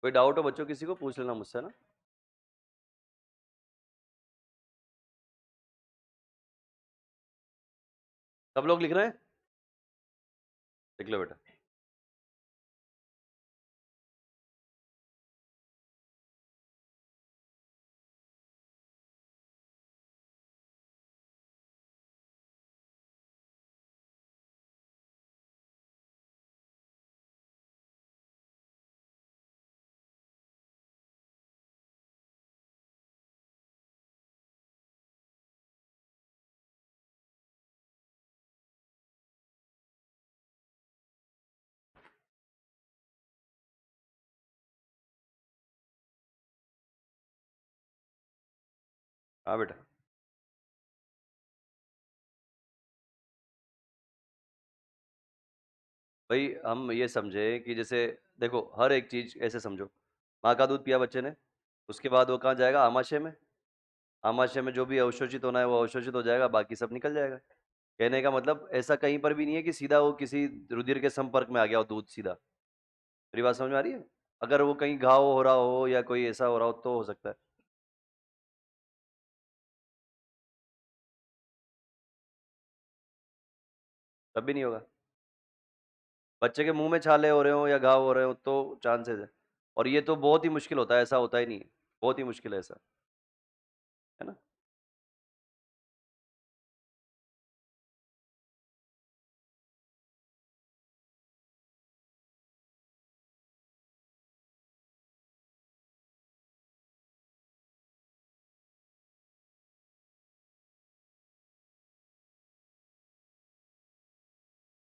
Speaker 1: कोई डाउट हो बच्चों किसी को, पूछ लेना मुझसे ना। सब लोग लिख रहे हैं? लिख लो बेटा। हाँ बेटा। भाई हम ये समझे कि जैसे देखो, हर एक चीज ऐसे समझो, माँ का दूध पिया बच्चे ने, उसके बाद वो कहाँ जाएगा, आमाशय में। आमाशय में जो भी अवशोषित होना है वो अवशोषित हो जाएगा, बाकी सब निकल जाएगा। कहने का मतलब ऐसा कहीं पर भी नहीं है कि सीधा वो किसी रुधिर के संपर्क में आ गया हो दूध सीधा। मेरी बात समझ में आ रही है? अगर वो कहीं घाव हो रहा हो या कोई ऐसा हो रहा हो तो हो सकता है। तब भी नहीं होगा। बच्चे के मुंह में छाले हो रहे हो या घाव हो रहे हो तो चांसेस है। और ये तो बहुत ही मुश्किल होता है, ऐसा होता ही नहीं है। बहुत ही मुश्किल है ऐसा, है ना?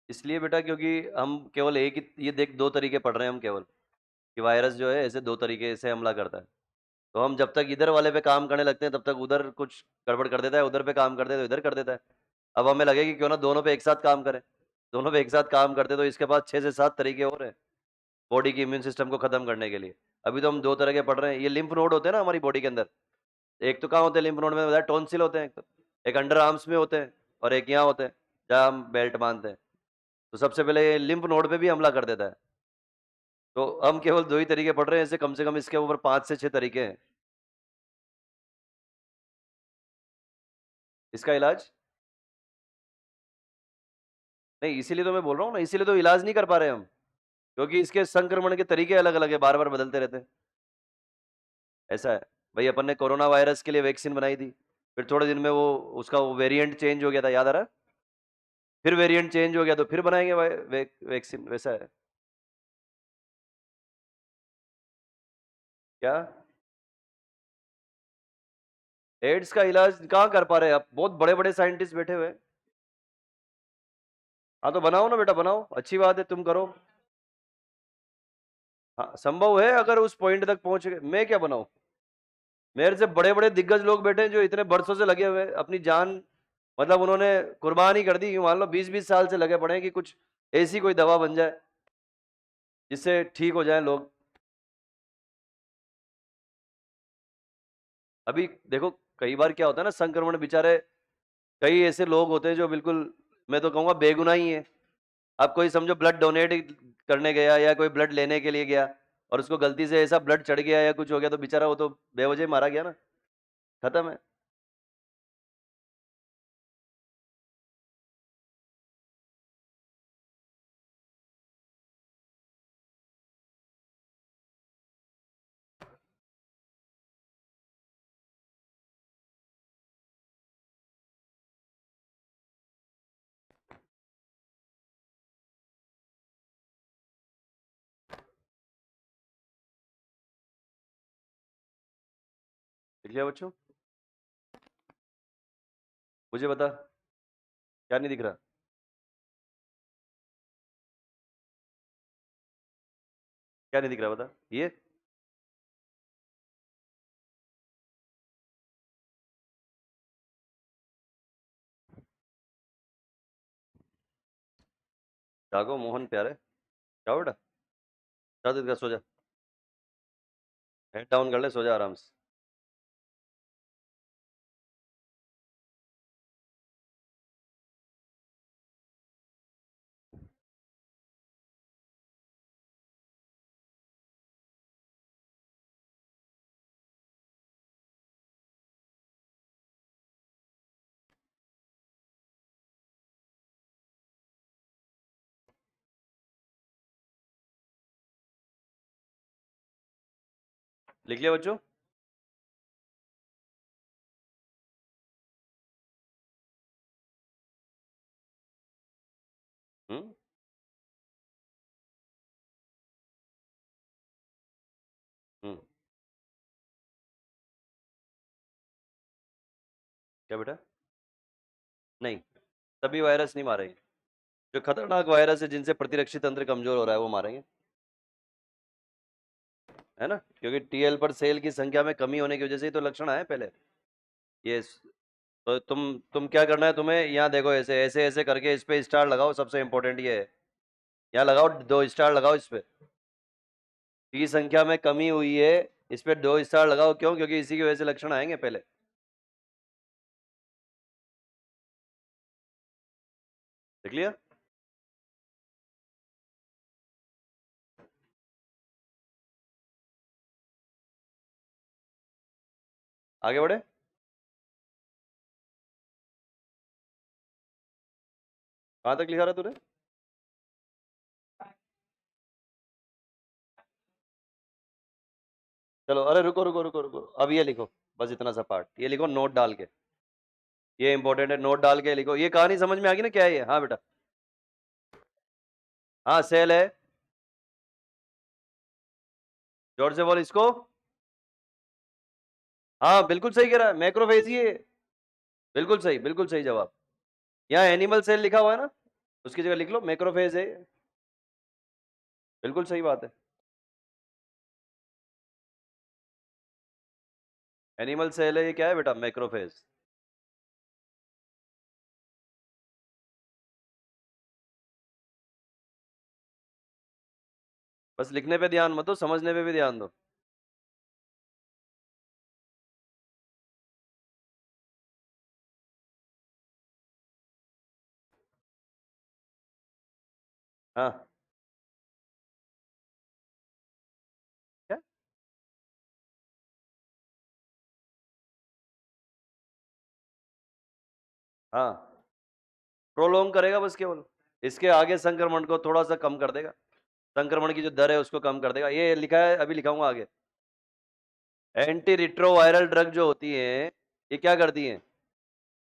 Speaker 1: इसलिए बेटा क्योंकि हम केवल एक ही, ये देख, दो तरीके पढ़ रहे हैं हम केवल, कि वायरस जो है ऐसे दो तरीके से हमला करता है। तो हम जब तक इधर वाले पे काम करने लगते हैं तब तक उधर कुछ गड़बड़ कर देता है, उधर पे काम करते हैं तो इधर कर देता है। अब हमें लगे कि क्यों ना दोनों पे एक साथ काम करें। दोनों पे एक साथ काम करते तो इसके पास 6 से 7 तरीके और हैं बॉडी की इम्यून सिस्टम को खत्म करने के लिए। अभी तो हम दो तरह के पढ़ रहे हैं। ये लिम्फ नोड होते हैं ना हमारी बॉडी के अंदर, एक तो कहाँ होते हैं लिम्फ नोड में, बताया टॉन्सिल होते हैं एक तो, एक अंडर आर्म्स में होते हैं और एक यहाँ होते हैं जहाँ हम बेल्ट बांधते हैं। तो सबसे पहले ये लिम्फ नोड पे भी हमला कर देता है। तो हम केवल दो ही तरीके पढ़ रहे हैं, ऐसे कम से कम इसके ऊपर 5 से 6 तरीके हैं इसका इलाज। नहीं, इसीलिए तो मैं बोल रहा हूँ ना, इसीलिए तो इलाज नहीं कर पा रहे हम, क्योंकि इसके संक्रमण के तरीके अलग अलग है, बार बार बदलते रहते हैं। ऐसा है। भाई अपन ने कोरोना वायरस के लिए वैक्सीन बनाई थी, फिर थोड़े दिन में वो उसका वो वेरिएंट चेंज हो गया था, याद आ रहा है? फिर वेरिएंट चेंज हो गया तो फिर बनाएंगे वैक्सीन, वैसा है। क्या? एड्स का इलाज कहाँ कर पा रहे हैं? अब बहुत बड़े बड़े साइंटिस्ट बैठे हुए हैं। हाँ तो बनाओ ना बेटा, बनाओ, अच्छी बात है, तुम करो। हाँ संभव है, अगर उस पॉइंट तक पहुंच गए। मैं क्या बनाऊं? मेरे से बड़े बड़े दिग्गज लोग बैठे हैं जो इतने बरसों से लगे हुए हैं, अपनी जान मतलब उन्होंने कुर्बान ही कर दी, यूं मान लो 20-20 साल से लगे पड़े हैं कि कुछ ऐसी कोई दवा बन जाए जिससे ठीक हो जाए लोग। अभी देखो, कई बार क्या होता है ना, संक्रमण बेचारे, कई ऐसे लोग होते हैं जो बिल्कुल, मैं तो कहूंगा बेगुनाह ही है। अब कोई समझो ब्लड डोनेट करने गया या कोई ब्लड लेने के लिए गया और उसको गलती से ऐसा ब्लड चढ़ गया या कुछ हो गया तो बेचारा वो तो बेवजह मारा गया ना, खत्म है। लिख लिया बच्चों? मुझे बता, क्या नहीं दिख रहा? क्या नहीं दिख रहा बता? ये जागो मोहन प्यारे, क्या बेटा? जा, सो जा, हेड डाउन कर ले, सो जा आराम से। लिख लिया बच्चों? हम्म हम्म क्या बेटा? नहीं, सभी वायरस नहीं मारेंगे। जो खतरनाक वायरस है, जिनसे प्रतिरक्षी तंत्र कमजोर हो रहा है, वो मारेंगे, है ना? क्योंकि टीएल पर सेल की संख्या में कमी होने की वजह से ही तो लक्षण आए पहले। ये तो तुम क्या करना है, तुम्हें यहाँ देखो, ऐसे ऐसे ऐसे करके इस पे स्टार लगाओ, सबसे इंपॉर्टेंट ये है। यहाँ लगाओ, 2 स्टार लगाओ इस पे। की संख्या में कमी हुई है, इस पे 2 स्टार लगाओ। क्यों? क्योंकि इसी की वजह से लक्षण आएंगे पहले। देख लिया? आगे बढ़े। कहाँ तक लिखा रहा तूने? चलो, अरे रुको रुको रुको रुको, अब ये लिखो, बस इतना सा पार्ट ये लिखो, नोट डाल के। ये इंपॉर्टेंट है, नोट डाल के लिखो। ये कहानी समझ में आ गई ना, क्या है ये? हाँ बेटा, हाँ सेल है। जोर से बोल इसको। हाँ बिल्कुल सही कह रहा है, मैक्रोफेज ही है। बिल्कुल सही जवाब। यहाँ एनिमल सेल लिखा हुआ है ना, उसकी जगह लिख लो मैक्रोफेज है। बिल्कुल सही बात है। एनिमल सेल है, ये क्या है बेटा? मैक्रोफेज। बस लिखने पे ध्यान मत दो, समझने पे भी ध्यान दो। हाँ क्या? हाँ, प्रोलोंग करेगा बस केवल, इसके आगे संक्रमण को थोड़ा सा कम कर देगा। संक्रमण की जो दर है उसको कम कर देगा। ये लिखा है, अभी लिखाऊंगा आगे। एंटी रिट्रोवायरल ड्रग जो होती है, ये क्या करती है?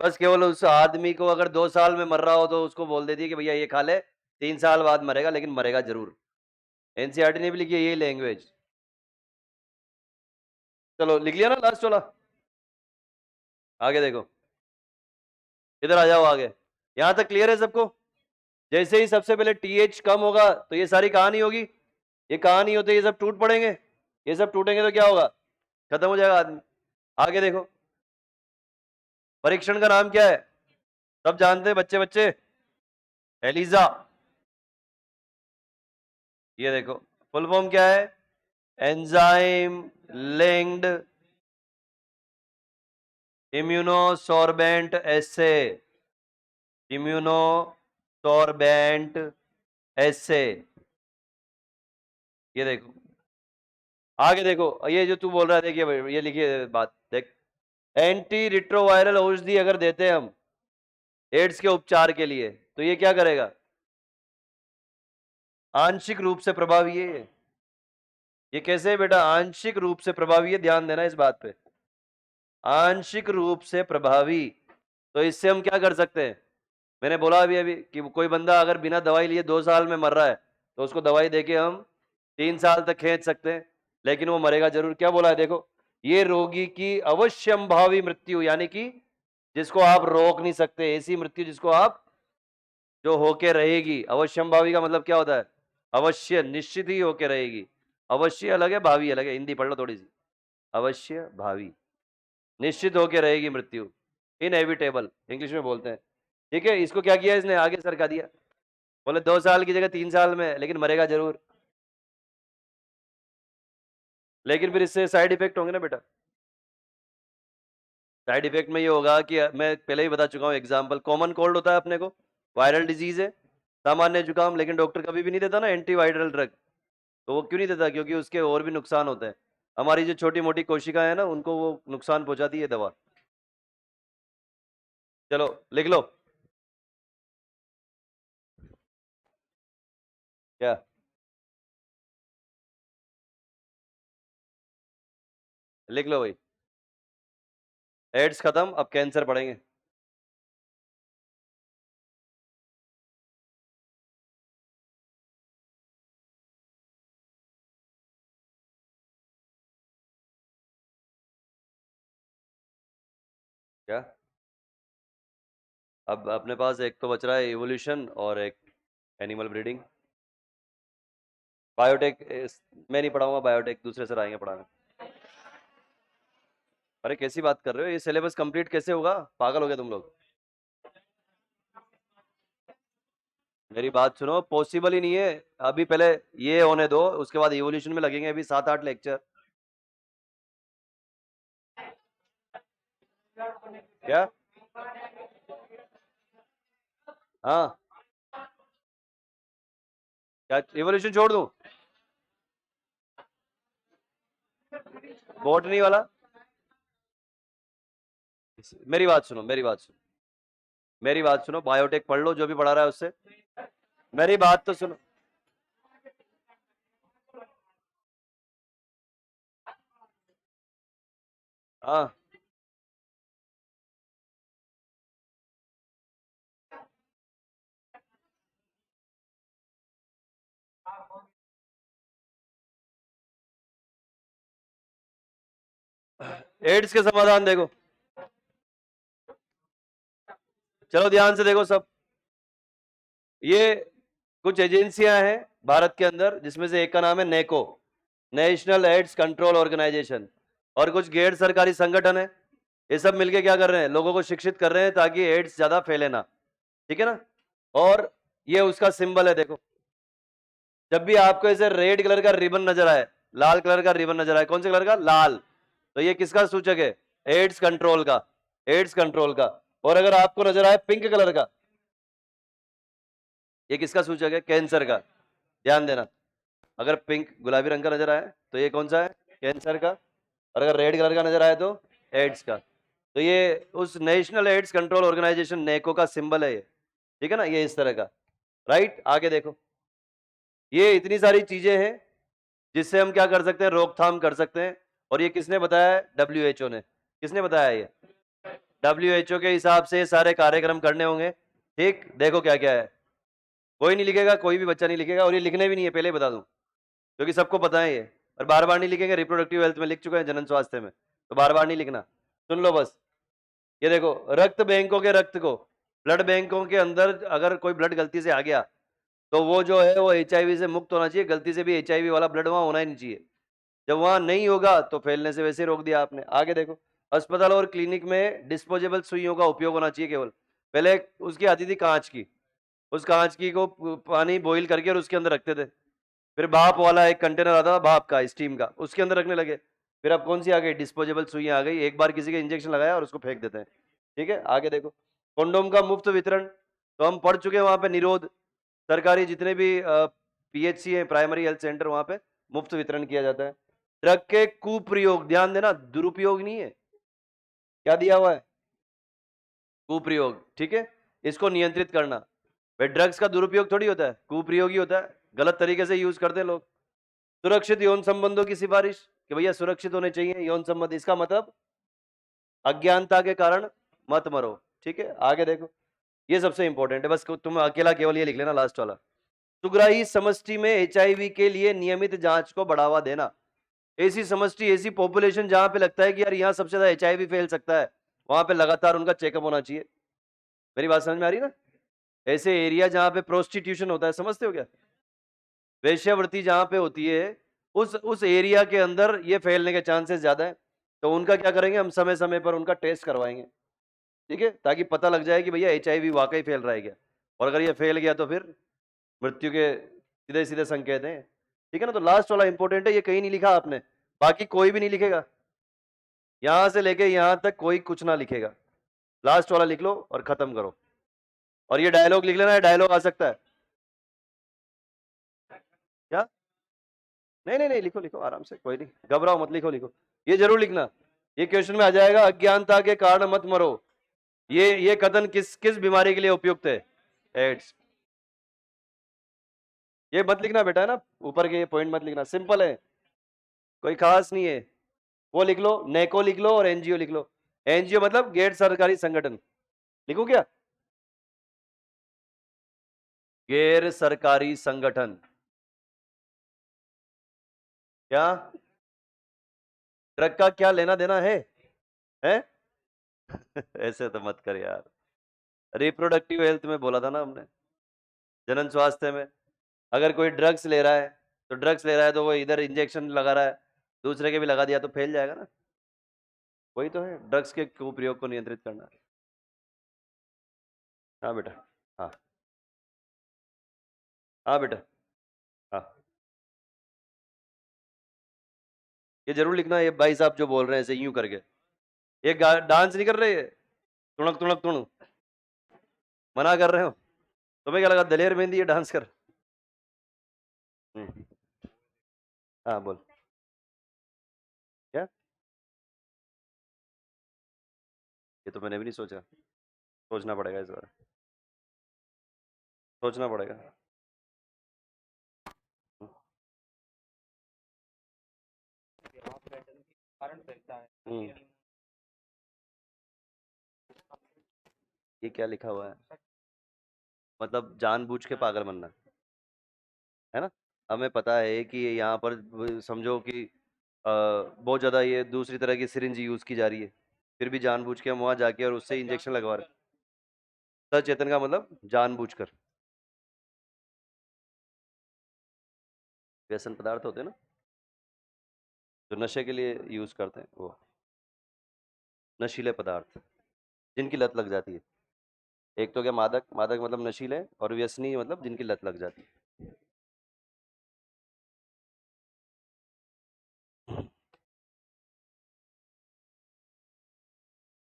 Speaker 1: बस केवल उस आदमी को अगर 2 साल में मर रहा हो तो उसको बोल देती है कि भैया ये खा ले, 3 साल बाद मरेगा, लेकिन मरेगा जरूर। एनसीईआरटी ने भी लिखी है यही लैंग्वेज। चलो लिख लिया ना लास्ट वाला? आगे देखो, इधर आ जाओ आगे। यहां तक क्लियर है सबको? जैसे ही सबसे पहले टीएच कम होगा तो ये सारी कहानी होगी। ये कहानी होते ये सब टूट पड़ेंगे। ये सब टूटेंगे तो क्या होगा? खत्म हो जाएगा आदमी। आगे देखो, परीक्षण का नाम क्या है? सब जानते हैं बच्चे बच्चे? एलिजा। ये देखो, फुल फॉर्म क्या है? एंजाइम लिंक्ड इम्यूनोसॉर्बेंट एसे। इम्यूनोसॉर्बेंट एसे। ये देखो, आगे देखो, ये जो तू बोल रहा है, देखिए भाई, ये लिखिए बात देख। एंटी रिट्रोवायरल औषधि अगर देते हैं हम एड्स के उपचार के लिए, तो ये क्या करेगा? आंशिक रूप से प्रभावी है ये कैसे है बेटा? आंशिक रूप से प्रभावी है, ध्यान देना इस बात पे। आंशिक रूप से प्रभावी। तो इससे हम क्या कर सकते हैं? मैंने बोला अभी अभी कि कोई बंदा अगर बिना दवाई लिए 2 साल में मर रहा है, तो उसको दवाई देके हम 3 साल तक खींच सकते हैं, लेकिन वो मरेगा जरूर। क्या बोला है देखो, ये रोगी की अवश्यंभावी मृत्यु, यानी कि जिसको आप रोक नहीं सकते, ऐसी मृत्यु जिसको आप जो होके रहेगी। अवश्यंभावी का मतलब क्या होता है? अवश्य, निश्चित ही होके रहेगी। अवश्य अलग है, भावी अलग है। हिंदी पढ़ लो थोड़ी सी। अवश्य भावी, निश्चित होके रहेगी मृत्यु, इनएविटेबल इंग्लिश में बोलते हैं। ठीक है, इसको क्या किया इसने? आगे सरका दिया। बोले 2 साल की जगह 3 साल में, लेकिन मरेगा जरूर। लेकिन फिर इससे साइड इफेक्ट होंगे ना बेटा। साइड इफेक्ट में ये होगा कि मैं पहले ही बता चुका हूँ एग्जाम्पल, कॉमन कोल्ड होता है अपने को, वायरल डिजीज है, सामान्य जुकाम, लेकिन डॉक्टर कभी भी नहीं देता ना एंटीवायरल ड्रग। तो वो क्यों नहीं देता? क्योंकि उसके और भी नुकसान होते हैं। हमारी जो छोटी मोटी कोशिकाएं हैं ना, उनको वो नुकसान पहुंचाती है दवा। चलो लिख लो। क्या? लिख लो भाई। एड्स खत्म, अब कैंसर पढ़ेंगे। क्या? अब अपने पास एक तो बच रहा है इवोल्यूशन और एक एनिमल ब्रीडिंग। बायोटेक मैं नहीं पढ़ाऊंगा, बायोटेक दूसरे सर आएंगे पढ़ाने। अरे कैसी बात कर रहे हो? ये सिलेबस कंप्लीट कैसे होगा? पागल हो गए तुम लोग? मेरी बात सुनो, पॉसिबल ही नहीं है। अभी पहले ये होने दो, उसके बाद इवोल्यूशन में लगेंगे अभी 7-8 लेक्चर। क्या? हाँ, क्या इवोल्यूशन छोड़ दूं? बॉटनी वाला? मेरी बात सुनो, मेरी बात सुनो, मेरी बात सुनो, बायोटेक पढ़ लो जो भी पढ़ा रहा है उससे। मेरी बात तो सुनो। हाँ, एड्स के समाधान देखो। चलो ध्यान से देखो सब। ये कुछ एजेंसियां हैं भारत के अंदर, जिसमें से एक का नाम है नेको, नेशनल एड्स कंट्रोल ऑर्गेनाइजेशन, और कुछ गैर सरकारी संगठन है। ये सब मिलके क्या कर रहे हैं? लोगों को शिक्षित कर रहे हैं ताकि एड्स ज्यादा फैले ना। ठीक है ना? और ये उसका सिंबल है, देखो। जब भी आपको ऐसे रेड कलर का रिबन नजर आए, लाल कलर का रिबन नजर आए, कौन से कलर का? लाल, तो ये किसका सूचक है? एड्स कंट्रोल का, एड्स कंट्रोल का। और अगर आपको नजर आए पिंक कलर का, ये किसका सूचक है? कैंसर का। ध्यान देना, अगर पिंक गुलाबी रंग का नजर आए तो ये कौन सा है? कैंसर का। और अगर रेड कलर का नजर आए तो एड्स का। तो ये उस नेशनल एड्स कंट्रोल ऑर्गेनाइजेशन नेको का सिंबल है ये। ठीक है ना? ये इस तरह का। राइट, आगे देखो। ये इतनी सारी चीजें हैं जिससे हम क्या कर सकते हैं? रोकथाम कर सकते हैं। और ये किसने बताया है? WHO ने। किसने बताया ये? WHO के हिसाब से सारे कार्यक्रम करने होंगे। ठीक, देखो क्या क्या है। कोई नहीं लिखेगा, कोई भी बच्चा नहीं लिखेगा, और ये लिखने भी नहीं है, पहले ही बता दूं, क्योंकि सबको पता है ये। और बार बार नहीं लिखेंगे, रिप्रोडक्टिव हेल्थ में लिख चुके हैं, जनन स्वास्थ्य में, तो बार बार नहीं लिखना। सुन लो बस। ये देखो, रक्त बैंकों के रक्त को, ब्लड बैंकों के अंदर अगर कोई ब्लड गलती से आ गया तो वो जो है वो HIV से मुक्त होना चाहिए। गलती से भी HIV वाला ब्लड वहां होना ही नहीं चाहिए। जब वहां नहीं होगा तो फैलने से वैसे रोक दिया आपने। आगे देखो, अस्पताल और क्लिनिक में डिस्पोजेबल सुइयों का उपयोग होना चाहिए केवल। पहले उसकी आती थी कांच की, उस कांच की को पानी बॉईल करके और उसके अंदर रखते थे। फिर भाप वाला एक कंटेनर आता था, भाप का, स्टीम का, उसके अंदर रखने लगे। फिर अब कौन सी आ गई? डिस्पोजेबल सुइयां आ गई। एक बार किसी के इंजेक्शन लगाया और उसको फेंक देते हैं। ठीक है, आगे देखो। कंडोम का मुफ्त वितरण, तो हम पढ़ चुके हैं वहां पे निरोध। सरकारी जितने भी PHC है, प्राइमरी हेल्थ सेंटर, वहां पे मुफ्त वितरण किया जाता है। ड्रग के कुप्रयोग, ध्यान देना, दुरुपयोग नहीं है। क्या दिया हुआ है? कुप्रयोग। ठीक है, इसको नियंत्रित करना। भाई ड्रग्स का दुरुपयोग थोड़ी होता है, कुप्रयोग ही होता है, गलत तरीके से यूज करते हैं लोग। सुरक्षित यौन संबंधों की सिफारिश, कि भैया सुरक्षित होने चाहिए यौन संबंध, इसका मतलब अज्ञानता के कारण मत मरो। ठीक है, आगे देखो। ये सबसे इंपॉर्टेंट है, बस तुम अकेला केवल ये लिख लेना लास्ट वाला। सुग्राही समष्टि में HIV के लिए नियमित जांच को बढ़ावा देना। ऐसी समष्टि, ऐसी पॉपुलेशन जहां पे लगता है कि यार यहाँ सबसे ज्यादा HIV फैल सकता है, वहां पे लगातार उनका चेकअप होना चाहिए। मेरी बात समझ में आ रही है ना? ऐसे एरिया जहां पे प्रोस्टिट्यूशन होता है, समझते हो क्या? वेश्यावृत्ति जहां पे होती है, उस एरिया के अंदर ये फैलने के चांसेस ज्यादा है। तो उनका क्या करेंगे, हम समय समय पर उनका टेस्ट करवाएंगे, ठीक है, ताकि पता लग जाए कि भैया HIV वाकई फैल रहा है क्या। और अगर ये फैल गया तो फिर मृत्यु के सीधे सीधे संकेत हैं, ठीक है ना। तो लास्ट वाला इंपॉर्टेंट है, ये कहीं नहीं लिखा आपने, बाकी कोई भी नहीं लिखेगा, यहां से लेके यहां तक कोई कुछ ना लिखेगा। लास्ट वाला लिख लो और खत्म करो। और ये डायलॉग लिख लेना, डायलॉग आ सकता है क्या? नहीं नहीं नहीं, लिखो लिखो आराम से, कोई नहीं, घबराओ मत, लिखो लिखो, ये जरूर लिखना। ये क्वेश्चन में आ जाएगा, अज्ञानता के कारण मत मरो। ये कथन किस किस बीमारी के लिए उपयुक्त है? एड्स। ये मत लिखना बेटा, है ना, ऊपर के ये पॉइंट मत लिखना, सिंपल है, कोई खास नहीं है। वो लिख लो, नेको लिख लो और एनजीओ लिख लो। एनजीओ मतलब गैर सरकारी संगठन, लिखो क्या? गैर सरकारी संगठन। क्या ड्रग का क्या लेना देना है? ऐसे तो मत कर यार। रिप्रोडक्टिव हेल्थ में बोला था ना हमने, जनन स्वास्थ्य में। अगर कोई ड्रग्स ले रहा है, तो ड्रग्स ले रहा है तो वो इधर इंजेक्शन लगा रहा है, दूसरे के भी लगा दिया तो फैल जाएगा ना। वही तो है, ड्रग्स के कुप्रयोग को नियंत्रित करना। हाँ बेटा। हाँ हाँ बेटा। हाँ, ये जरूर लिखना, ये भाई साहब जो बोल रहे हैं ऐसे यूं करके, ये डांस नहीं कर रहे हैं, तुणक तुणक तुण, मना कर रहे हो? तुम्हें क्या लगा दलेर मेहंदी ये डांस कर? हम्म, हाँ बोल। क्या? ये तो मैंने भी नहीं सोचा, सोचना पड़ेगा इस बार, सोचना पड़ेगा। हम्म, ये क्या लिखा हुआ है? मतलब जानबूझ के पागल बनना, है ना। हमें पता है कि यहाँ पर समझो कि बहुत ज़्यादा ये दूसरी तरह की सिरिंज यूज़ की जा रही है, फिर भी जानबूझ के हम वहाँ जाके और उससे इंजेक्शन लगवा रहे हैं। सचेतन का मतलब जानबूझकर। व्यसन पदार्थ होते हैं ना, जो नशे के लिए यूज़ करते हैं, वो नशीले पदार्थ जिनकी लत लग जाती है। एक तो क्या, मादक, मादक मतलब नशीले, और व्यसनी मतलब जिनकी लत लग जाती है।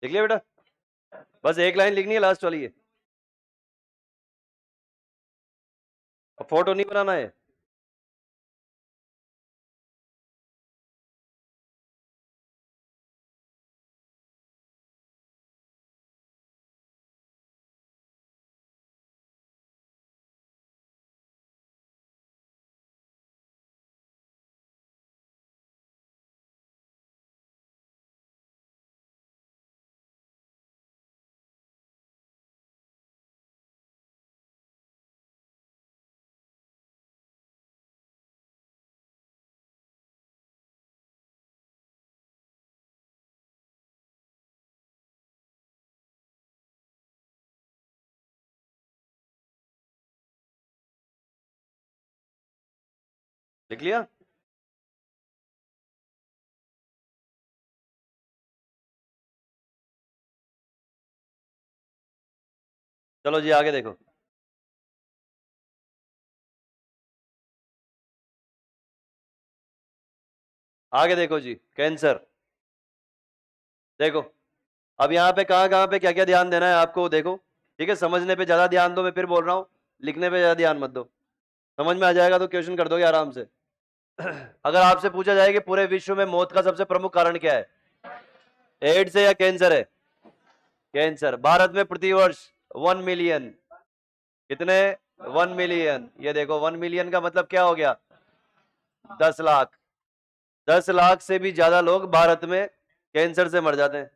Speaker 1: लिख लिया बेटा? बस एक लाइन लिखनी है, लास्ट वाली है, और फोटो नहीं बनाना है। लिख लिया? चलो जी आगे देखो। आगे देखो जी, कैंसर। देखो, अब यहाँ पे कहाँ पे क्या क्या ध्यान देना है आपको, देखो, ठीक है। समझने पे ज्यादा ध्यान दो, मैं फिर बोल रहा हूँ, लिखने पे ज्यादा ध्यान मत दो। समझ में आ जाएगा तो क्वेश्चन कर दोगे आराम से। अगर आपसे पूछा जाए कि पूरे विश्व में मौत का सबसे प्रमुख कारण क्या है, एड्स है या कैंसर है? कैंसर। भारत में प्रतिवर्ष 1 मिलियन, कितने? 1 मिलियन। ये देखो 1 मिलियन का मतलब क्या हो गया? 10 लाख। 10 लाख से भी ज्यादा लोग भारत में कैंसर से मर जाते हैं।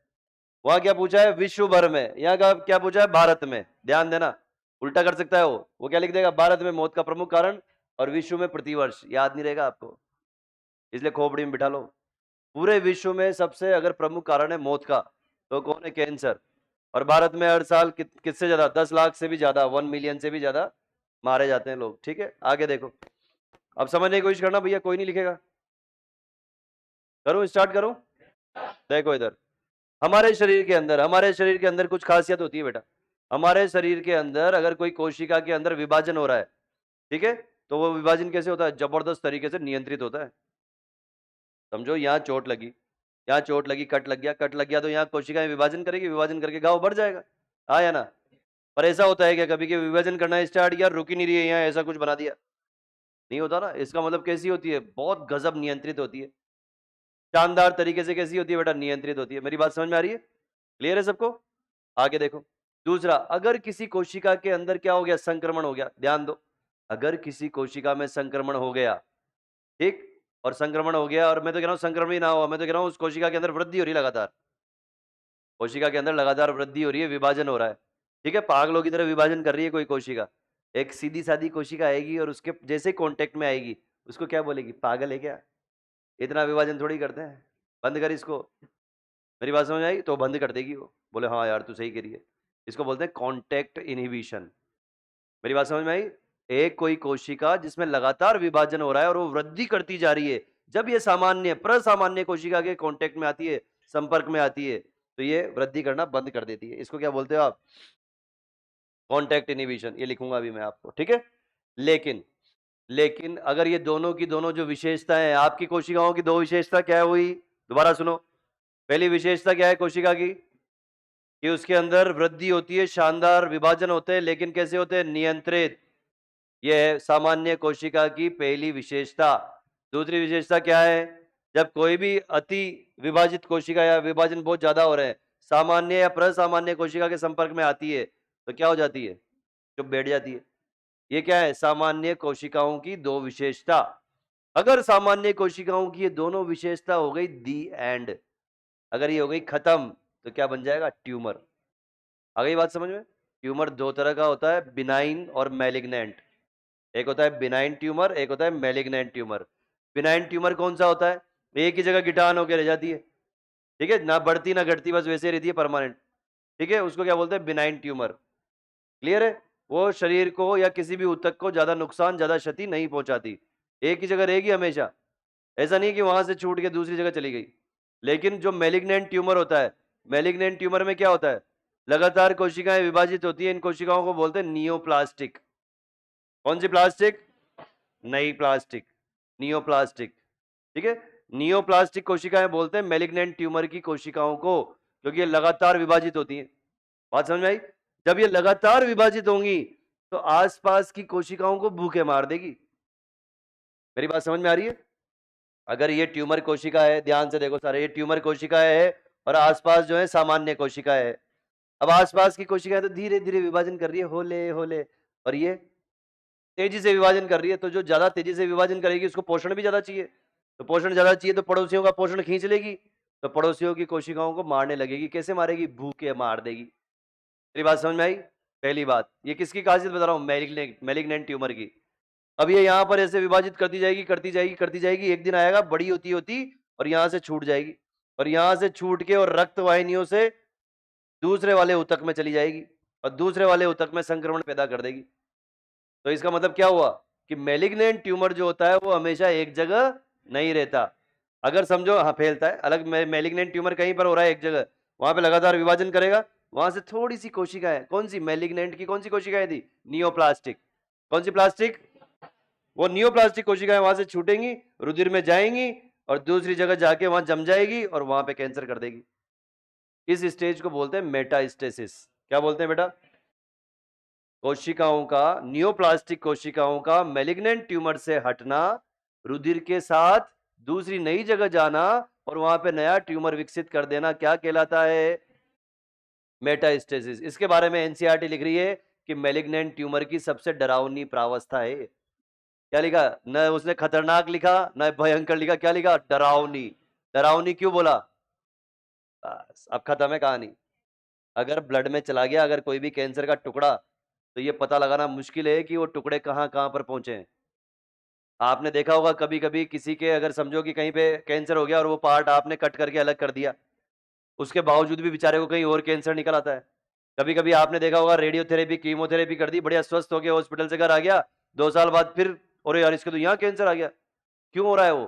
Speaker 1: वहां क्या पूछा है? विश्व भर में। यहाँ का क्या पूछा है? भारत में। ध्यान देना, उल्टा कर सकता है वो क्या लिख देगा? भारत में मौत का प्रमुख कारण और विश्व में प्रतिवर्ष। याद नहीं रहेगा आपको, इसलिए खोपड़ी में बिठा लो। पूरे विश्व में सबसे अगर प्रमुख कारण है मौत का तो कौन है? कैंसर। और भारत में हर साल किससे ज्यादा? 10 लाख से भी ज्यादा, 1 मिलियन से भी ज्यादा मारे जाते हैं लोग। ठीक है, आगे देखो। अब समझने की कोशिश करना भैया, कोई नहीं लिखेगा। करूं, स्टार्ट करूं? देखो इधर, हमारे शरीर के अंदर कुछ खासियत होती है बेटा। हमारे शरीर के अंदर अगर कोई कोशिका के अंदर विभाजन हो रहा है, ठीक है, तो वो विभाजन कैसे होता है? जबरदस्त तरीके से नियंत्रित होता है। समझो, यहाँ चोट लगी, यहाँ चोट लगी, कट लग गया तो यहाँ कोशिकाएं विभाजन करेगी, विभाजन करके घाव बढ़ जाएगा। हाँ या ना? पर ऐसा होता है क्या कभी कि विभाजन करना स्टार्ट किया, रुक ही नहीं रही है, यहाँ ऐसा कुछ बना दिया? नहीं होता ना। इसका मतलब कैसी होती है? बहुत गजब नियंत्रित होती है। शानदार तरीके से कैसी होती है बेटा? नियंत्रित होती है। मेरी बात समझ में आ रही है? क्लियर है सबको? आगे देखो। दूसरा, अगर किसी कोशिका के अंदर क्या हो गया? संक्रमण हो गया। ध्यान दो, अगर किसी कोशिका में संक्रमण हो गया, ठीक, और संक्रमण हो गया, और मैं तो कह रहा हूं संक्रमण ही ना हो, मैं तो कह रहा हूं उस कोशिका के अंदर वृद्धि हो रही है लगातार, कोशिका के अंदर लगातार वृद्धि हो रही है, विभाजन हो रहा है, ठीक है, पागलों की तरह विभाजन कर रही है कोई कोशिका। एक सीधी सादी कोशिका आएगी और उसके जैसे कांटेक्ट में आएगी, उसको क्या बोलेगी? पागल है क्या? इतना विभाजन थोड़ी करते हैं, बंद कर इसको। मेरी बात समझ आई? तो बंद कर देगी वो, बोले हाँ यार तू सही कह रही है। इसको बोलते हैं कॉन्टेक्ट इनहिबिशन। मेरी बात समझ में आई? एक कोई कोशिका जिसमें लगातार विभाजन हो रहा है और वो वृद्धि करती जा रही है, जब ये सामान्य प्रसामान्य कोशिका के कांटेक्ट में आती है, संपर्क में आती है, तो ये वृद्धि करना बंद कर देती है। इसको क्या बोलते हो आप? Contact inhibition. ये लिखूंगा अभी मैं आपको, ठीक है। लेकिन लेकिन अगर ये दोनों की दोनों जो विशेषताएं हैं, आपकी कोशिकाओं की दो विशेषता क्या हुई? दोबारा सुनो। पहली विशेषता क्या है कोशिका की? कि उसके अंदर वृद्धि होती है, शानदार विभाजन होते हैं, लेकिन कैसे होते हैं? नियंत्रित। यह है सामान्य कोशिका की पहली विशेषता। दूसरी विशेषता क्या है? जब कोई भी अति विभाजित कोशिका या विभाजन बहुत ज्यादा हो रहे हैं, सामान्य या प्रसामान्य कोशिका के संपर्क में आती है, तो क्या हो जाती है? चुप बैठ जाती है। ये क्या है? सामान्य कोशिकाओं की दो विशेषता। अगर सामान्य कोशिकाओं की ये दोनों विशेषता हो गई दी एंड, अगर ये हो गई खत्म, तो क्या बन जाएगा? ट्यूमर। आ गई बात समझ में? ट्यूमर दो तरह का होता है, बिनाइन और मैलिग्नेंट। एक होता है बिनाइन ट्यूमर, एक होता है मैलिग्नेंट ट्यूमर। बिनाइन ट्यूमर कौन सा होता है? एक ही जगह गिटान होकर रह जाती है, ठीक है, ना बढ़ती ना घटती, बस वैसे रहती है परमानेंट, ठीक है, उसको क्या बोलते हैं? Benign tumour. क्लियर है? वो शरीर को या किसी भी ऊतक को ज्यादा नुकसान, ज्यादा क्षति नहीं पहुंचाती, एक ही जगह रहेगी हमेशा। ऐसा नहीं कि वहां से छूट के दूसरी जगह चली गई। लेकिन जो मैलिग्नेंट ट्यूमर होता है, मैलिग्नेंट ट्यूमर में क्या होता है? लगातार कोशिकाएं विभाजित होती है, इन कोशिकाओं को बोलते हैं नियोप्लास्टिक। कौन सी प्लास्टिक? नई प्लास्टिक, नियोप्लास्टिक, ठीक है। नियोप्लास्टिक कोशिकाएं बोलते हैं मैलिग्नेंट ट्यूमर की कोशिकाओं को, क्योंकि ये लगातार विभाजित होती हैं। बात समझ में आई? जब ये लगातार विभाजित होंगी तो आसपास की कोशिकाओं को भूखे मार देगी। मेरी बात समझ में आ रही है? अगर ये ट्यूमर कोशिका है, ध्यान से देखो सारे, ये ट्यूमर कोशिकाएं है और आसपास जो है सामान्य कोशिकाएं है। अब आसपास की कोशिकाएं तो धीरे धीरे विभाजन कर रही है, होले होले, और ये तेजी से विभाजन कर रही है। तो जो ज्यादा तेजी से विभाजन करेगी उसको पोषण भी ज्यादा चाहिए, तो पोषण ज्यादा चाहिए तो पड़ोसियों का पोषण खींच लेगी, तो पड़ोसियों की कोशिकाओं को मारने लगेगी। कैसे मारेगी? भूखे मार देगी। मेरी बात समझ में आई? पहली बात, ये किसकी खासियत बता रहा हूं? मैलिग्नेंट ट्यूमर की। अब ये यहां पर ऐसे विभाजित करती जाएगी, करती जाएगी, करती जाएगी, एक दिन आएगा बड़ी होती होती और यहां से छूट जाएगी, और यहां से छूट के और रक्त वाहिनियों से दूसरे वाले ऊतक में चली जाएगी, और दूसरे वाले ऊतक में संक्रमण पैदा कर देगी। तो इसका मतलब क्या हुआ? कि मैलिग्नेंट ट्यूमर जो होता है वो हमेशा एक जगह नहीं रहता। अगर समझो, हाँ फैलता है अलग, मैलिग्नेंट ट्यूमर कहीं पर हो रहा है एक जगह, वहां पे लगातार विभाजन करेगा, वहां से थोड़ी सी कोशिकाएं, कौन सी? मैलिग्नेंट की कौन सी कोशिकाएं थी? नियोप्लास्टिक। कौन सी प्लास्टिक? वो नियोप्लास्टिक कोशिकाएं वहां से छूटेंगी, रुधिर में जाएंगी और दूसरी जगह जाके वहां जम जाएगी और वहां पे कैंसर कर देगी। इस स्टेज को बोलते हैं मेटास्टेसिस। क्या बोलते हैं बेटा? कोशिकाओं का, नियोप्लास्टिक कोशिकाओं का मैलिग्नेंट ट्यूमर से हटना, रुधिर के साथ दूसरी नई जगह जाना और वहां पे नया ट्यूमर विकसित कर देना, क्या कहलाता है? मेटास्टेसिस। इसके बारे में एनसीईआरटी लिख रही है कि मैलिग्नेंट ट्यूमर की सबसे डरावनी प्रावस्था है। क्या लिखा? न उसने खतरनाक लिखा न भयंकर लिखा, क्या लिखा? डरावनी। डरावनी क्यों बोला? बस अब खत्म है कहानी। अगर ब्लड में चला गया अगर कोई भी कैंसर का टुकड़ा, तो ये पता लगाना मुश्किल है कि वो टुकड़े कहां कहां पर पहुंचे हैं। आपने देखा होगा कभी कभी किसी के, अगर समझो कि कहीं पे कैंसर हो गया और वो पार्ट आपने कट करके अलग कर दिया, उसके बावजूद भी बेचारे को कहीं और कैंसर निकल आता है। कभी कभी आपने देखा होगा रेडियोथेरेपी, कीमोथेरेपी कर दी, बढ़िया स्वस्थ हो गया, हॉस्पिटल से घर आ गया, 2 साल बाद फिर, अरे यार इसके तो यहाँ कैंसर आ गया। क्यों हो रहा है वो?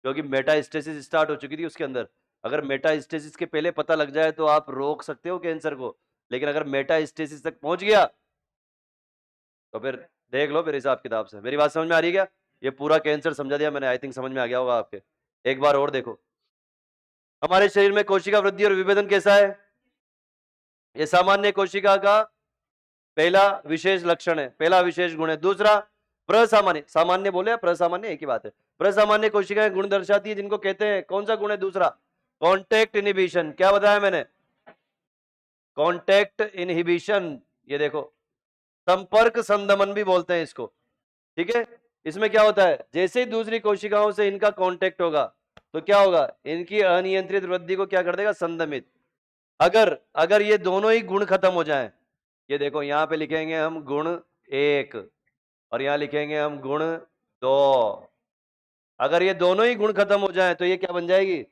Speaker 1: क्योंकि मेटास्टेसिस स्टार्ट हो चुकी थी उसके अंदर। अगर मेटास्टेसिस के पहले पता लग जाए तो आप रोक सकते हो कैंसर को, लेकिन अगर मेटास्टेसिस तक पहुंच गया तो फिर देख लो फिर हिसाब किताब से। मेरी बात समझ में आ रही है क्या? ये पूरा कैंसर समझा दिया मैंने, आई थिंक समझ में आ गया होगा आपके। एक बार और देखो, हमारे शरीर में कोशिका वृद्धि और विभेदन कैसा है? ये सामान्य कोशिका का पहला विशेष लक्षण है, पहला विशेष गुण है। दूसरा प्रसामान्य, सामान्य बोले प्रसामान्य एक ही बात है। प्रसामान्य कोशिकाएं गुण दर्शाती है जिनको कहते हैं, कौन सा गुण है? दूसरा कॉन्टेक्ट इनहिबिशन। क्या बताया मैंने? Contact inhibition. ये देखो, संपर्क संदमन भी बोलते हैं इसको, ठीक है। इसमें क्या होता है, जैसे ही दूसरी कोशिकाओं से इनका कांटेक्ट होगा तो क्या होगा, इनकी अनियंत्रित वृद्धि को क्या कर देगा? संदमित। अगर अगर ये दोनों ही गुण खत्म हो जाएं, ये देखो यहां पे लिखेंगे हम गुण 1 और यहां लिखेंगे हम गुण 2। अगर ये दोनों ही गुण खत्म हो जाएं तो ये क्या बन जाएगी?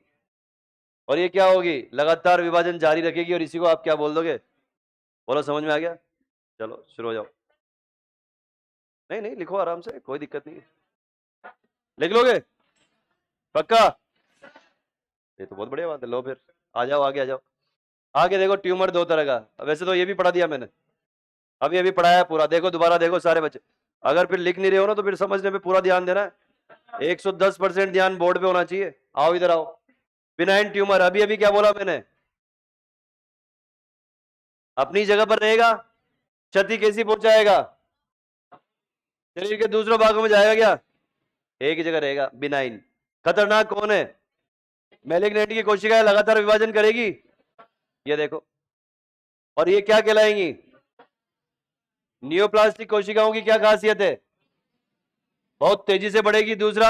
Speaker 1: और ये क्या होगी? लगातार विभाजन जारी रखेगी। और इसी को आप क्या बोल दोगे? बोलो, समझ में आ गया? चलो शुरू हो जाओ। नहीं नहीं, लिखो आराम से, कोई दिक्कत नहीं है। लिख लोगे पक्का? ये तो बहुत बढ़िया बात है। लो फिर आ जाओ, आगे आ जाओ। आगे देखो, ट्यूमर 2 तरह का, वैसे तो ये भी पढ़ा दिया मैंने, अभी अभी पढ़ाया पूरा। देखो दोबारा देखो सारे बच्चे, अगर फिर लिख नहीं रहे हो ना तो फिर समझने पे पूरा ध्यान देना है। 110% ध्यान बोर्ड पे होना चाहिए। आओ इधर आओ। बिनाइन ट्यूमर, अभी अभी क्या बोला मैंने? अपनी जगह पर रहेगा। क्षति कैसी पहुंचाएगा? शरीर के दूसरों भागों में जाएगा क्या? एक ही जगह रहेगा। बिनाइन। खतरनाक कौन है? मैलिग्नेंट की कोशिकाएं लगातार विभाजन करेगी, ये देखो। और ये क्या कहलाएंगी? नियोप्लास्टिक कोशिकाओं की क्या खासियत है? बहुत तेजी से बढ़ेगी। दूसरा,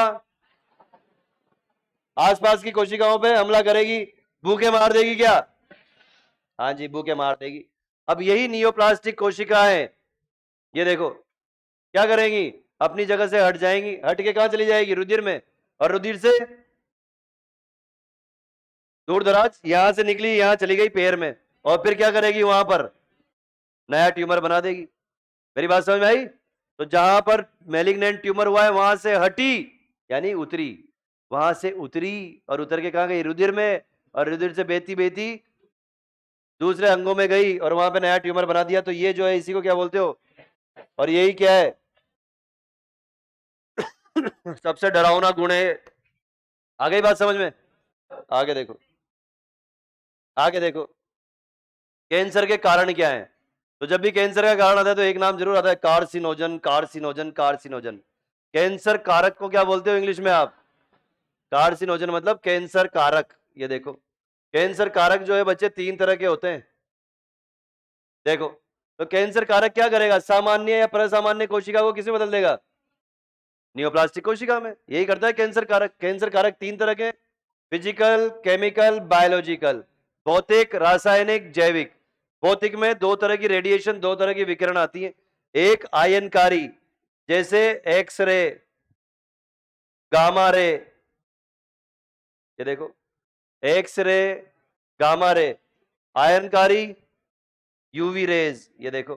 Speaker 1: आसपास की कोशिकाओं पे हमला करेगी, भूखे मार देगी क्या? हाँ जी, भूखे मार देगी। अब यही नियोप्लास्टिक कोशिकाएं, ये देखो क्या करेंगी? अपनी जगह से हट जाएंगी। हट के कहां चली जाएगी? रुधिर में। और रुधिर से दूर दराज, यहां से निकली, यहां चली गई पैर में, और फिर क्या करेगी? वहां पर नया ट्यूमर बना देगी। मेरी बात समझ में आई? तो जहां पर मैलिग्नेंट ट्यूमर हुआ है वहां से हटी, यानी उतरी, वहां से उतरी और उतर के कहां गई? रुधिर में। और रुधिर से बहती बहती दूसरे अंगों में गई और वहां पे नया ट्यूमर बना दिया। तो ये जो है इसी को क्या बोलते हो? और यही क्या है? सबसे डरावना गुण है। आ गई बात समझ में? आगे देखो, आगे देखो, कैंसर के कारण क्या है? तो जब भी कैंसर का कारण आता है तो एक नाम जरूर आता है, कार्सिनोजन, कार्सिनोजन, कार्सिनोजन। कैंसर कारक को क्या बोलते हो इंग्लिश में आप? कार्सिनोजन मतलब कैंसर कारक। ये देखो, कैंसर कारक जो है बच्चे 3 तरह के होते हैं। देखो, तो कैंसर कारक क्या करेगा? सामान्य या प्रसामान्य कोशिका को किसमें बदल देगा? नियोप्लास्टिक कोशिका में। यही करता है कैंसर कारक। कैंसर कारक 3 तरह के, फिजिकल, केमिकल, बायोलॉजिकल। भौतिक, रासायनिक, जैविक। भौतिक में 2 तरह की रेडिएशन, 2 तरह की विकिरण आती है। एक आयनकारी, जैसे एक्सरे, गामा रे, ये देखो, x ray, gamma ray. आयनकारी UV rays, ये देखो,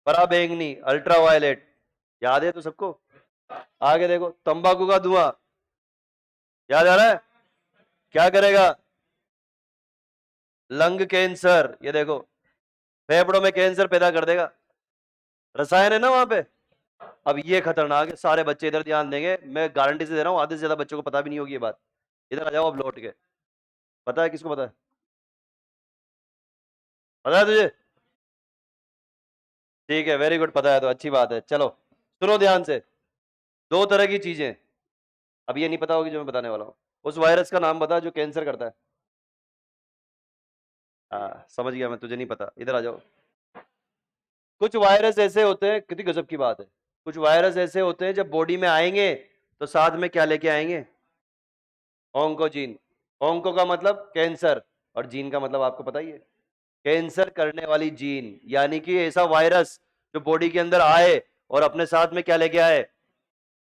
Speaker 1: पराबैंगनी, अल्ट्रावायलेट। याद है तो सबको? आगे देखो, तंबाकू का धुआं, याद आ रहा है? क्या करेगा? लंग कैंसर, ये देखो, फेफड़ों में कैंसर पैदा कर देगा। रसायन है ना वहां पे। अब ये खतरनाक है, सारे बच्चे इधर ध्यान देंगे, मैं गारंटी से दे रहा हूं, आधे से ज्यादा बच्चों को पता भी नहीं होगी ये बात। इधर आ जाओ अब लौट के। पता है किसको? पता है? पता है तुझे? ठीक है, वेरी गुड, पता है तो अच्छी बात है। चलो सुनो ध्यान से, 2 तरह की चीजें। अब ये नहीं पता होगी जो मैं बताने वाला हूं। उस वायरस का नाम बता जो कैंसर करता है। हाँ समझ गया मैं, तुझे नहीं पता, इधर आ जाओ। कुछ वायरस ऐसे होते हैं, कितनी गजब की बात है, कुछ वायरस ऐसे होते हैं जब बॉडी में आएंगे तो साथ में क्या लेके आएंगे? ऑन्कोजीन। ऑन्को का मतलब कैंसर, और जीन का मतलब आपको पता ही है, कैंसर करने वाली जीन। यानी कि ऐसा वायरस जो बॉडी के अंदर आए और अपने साथ में क्या लेके आए?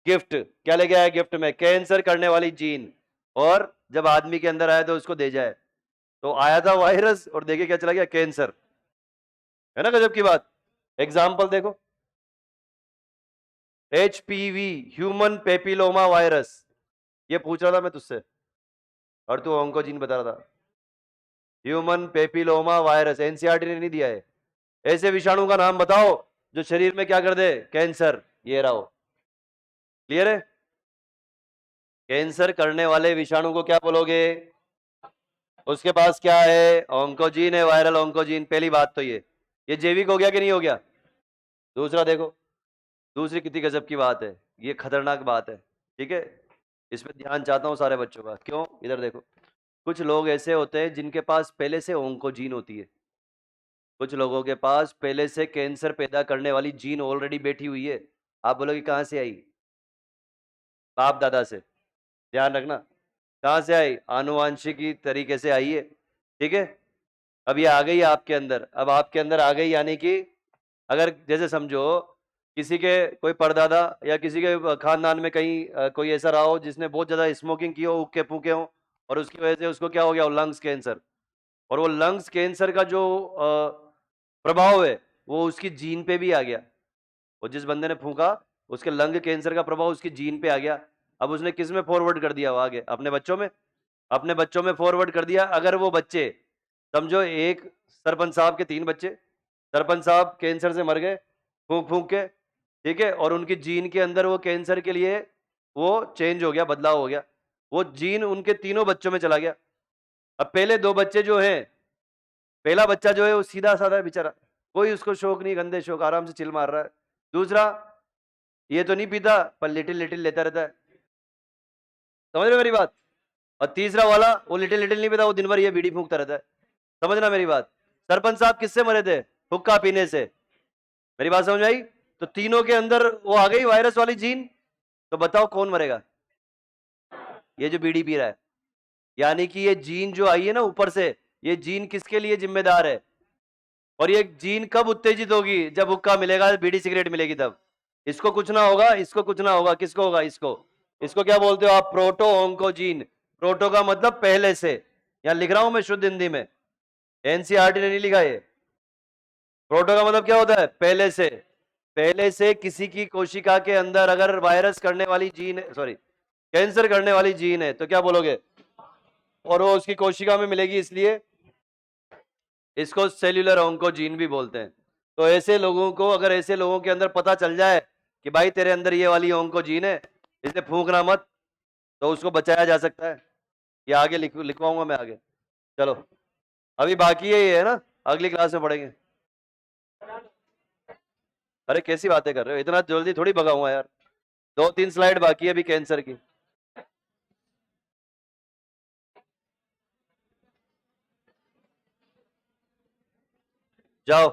Speaker 1: गिफ्ट क्या लेके आया गिफ्ट में? कैंसर करने वाली जीन। और जब आदमी के अंदर आया तो उसको दे जाए, तो आया था वायरस और देखिए क्या चला गया, कैंसर। है ना गजब की बात। एग्जाम्पल देखो, HPV, ह्यूमन पेपिलोमा वायरस, ये पूछ रहा था मैं तुझसे और तू ऑन्कोजीन बता रहा था। ह्यूमन पेपिलोमा वायरस एनसीईआरटी ने नहीं दिया है। ऐसे विषाणु का नाम बताओ जो शरीर में क्या कर दे, कैंसर। ये रहो, क्लियर है? कैंसर करने वाले विषाणु को क्या बोलोगे? उसके पास क्या है? ऑन्कोजीन है, वायरल ऑन्कोजीन। पहली बात तो ये जैविक हो गया कि नहीं हो गया? दूसरा देखो, दूसरी कितनी गजब की बात है, ये खतरनाक बात है, ठीक है? इस पे ध्यान चाहता हूं सारे बच्चों का। क्यों? इधर देखो, कुछ लोग ऐसे होते हैं जिनके पास पहले से ऑन्कोजीन होती है। कुछ लोगों के पास पहले से कैंसर पैदा करने वाली जीन ऑलरेडी बैठी हुई है। आप बोलोगे कहां से आई? बाप दादा से। ध्यान रखना, कहां से आई? आनुवांशिकी तरीके से आई है, ठीक है? अब ये आ गई आपके अंदर, अब आपके अंदर आ गई, यानी कि अगर जैसे समझो किसी के कोई परदादा या किसी के खानदान में कहीं कोई ऐसा रहा हो जिसने बहुत ज्यादा स्मोकिंग की हो, उक्के फूके हो, और उसकी वजह से उसको क्या हो गया, लंग्स कैंसर। और वो लंग्स कैंसर का जो प्रभाव है वो उसकी जीन पे भी आ गया। वो जिस बंदे ने फूका, उसके लंग कैंसर का प्रभाव उसकी जीन पे आ गया। अब उसने किस में फॉरवर्ड कर दिया? वो आगे अपने बच्चों में, अपने बच्चों में फॉरवर्ड कर दिया। अगर वो बच्चे, समझो एक सरपंच साहब के 3 बच्चे, सरपंच साहब कैंसर से मर गए फूंक फूंक के, ठीक है? और उनकी जीन के अंदर वो कैंसर के लिए वो चेंज हो गया, बदलाव हो गया, वो जीन उनके तीनों बच्चों में चला गया। अब पहले 2 बच्चे जो हैं, पहला बच्चा जो है वो सीधा साधा है बेचारा, कोई उसको शौक नहीं, गंदे शौक, आराम से चिल मार रहा है। दूसरा, ये तो नहीं पीता पर लिटिल लिटिल लेता रहता है, समझ रहे हो मेरी बात? और तीसरा वाला, वो लिटिल लिटिल नहीं पीता, वो दिन भर ये बीड़ी फूंकता रहता है। समझना मेरी बात। सरपंच साहब किससे मरे थे? हुक्का पीने से। मेरी बात समझ आई? तो तीनों के अंदर वो आ गई वायरस वाली जीन। तो बताओ कौन मरेगा? ये जो बीड़ी पी रहा है। यानी कि ये जीन जो आई है ना ऊपर से, ये जीन किसके लिए जिम्मेदार है? और ये जीन कब उत्तेजित होगी? जब हुक्का मिलेगा, बीड़ी सिगरेट मिलेगी तब। इसको कुछ ना होगा, इसको कुछ ना होगा, किसको होगा? इसको। इसको क्या बोलते हो आप? Proto oncogene. प्रोटो का मतलब पहले से, यहां लिख रहा हूं मैं शुद्ध हिंदी में, एनसीईआरटी ने नहीं लिखा है। प्रोटो का मतलब क्या होता है? पहले से। पहले से किसी की कोशिका के अंदर अगर वायरस करने वाली जीन, सॉरी, कैंसर करने वाली जीन है तो क्या बोलोगे? और वो उसकी कोशिका में मिलेगी, इसलिए इसको सेल्यूलर ऑन्कोजीन भी बोलते हैं। तो ऐसे लोगों को, अगर ऐसे लोगों के अंदर पता चल जाए कि भाई तेरे अंदर ये वाली ऑन्कोजीन है, इसे फूंकना मत, तो उसको बचाया जा सकता है। ये आगे लिखवाऊंगा मैं आगे। चलो, अभी बाकी है ना, अगली क्लास में पढ़ेंगे। अरे कैसी बातें कर रहे हो, इतना जल्दी थोड़ी भगाऊंगा यार, 2-3 स्लाइड बाकी है अभी कैंसर की। जाओ।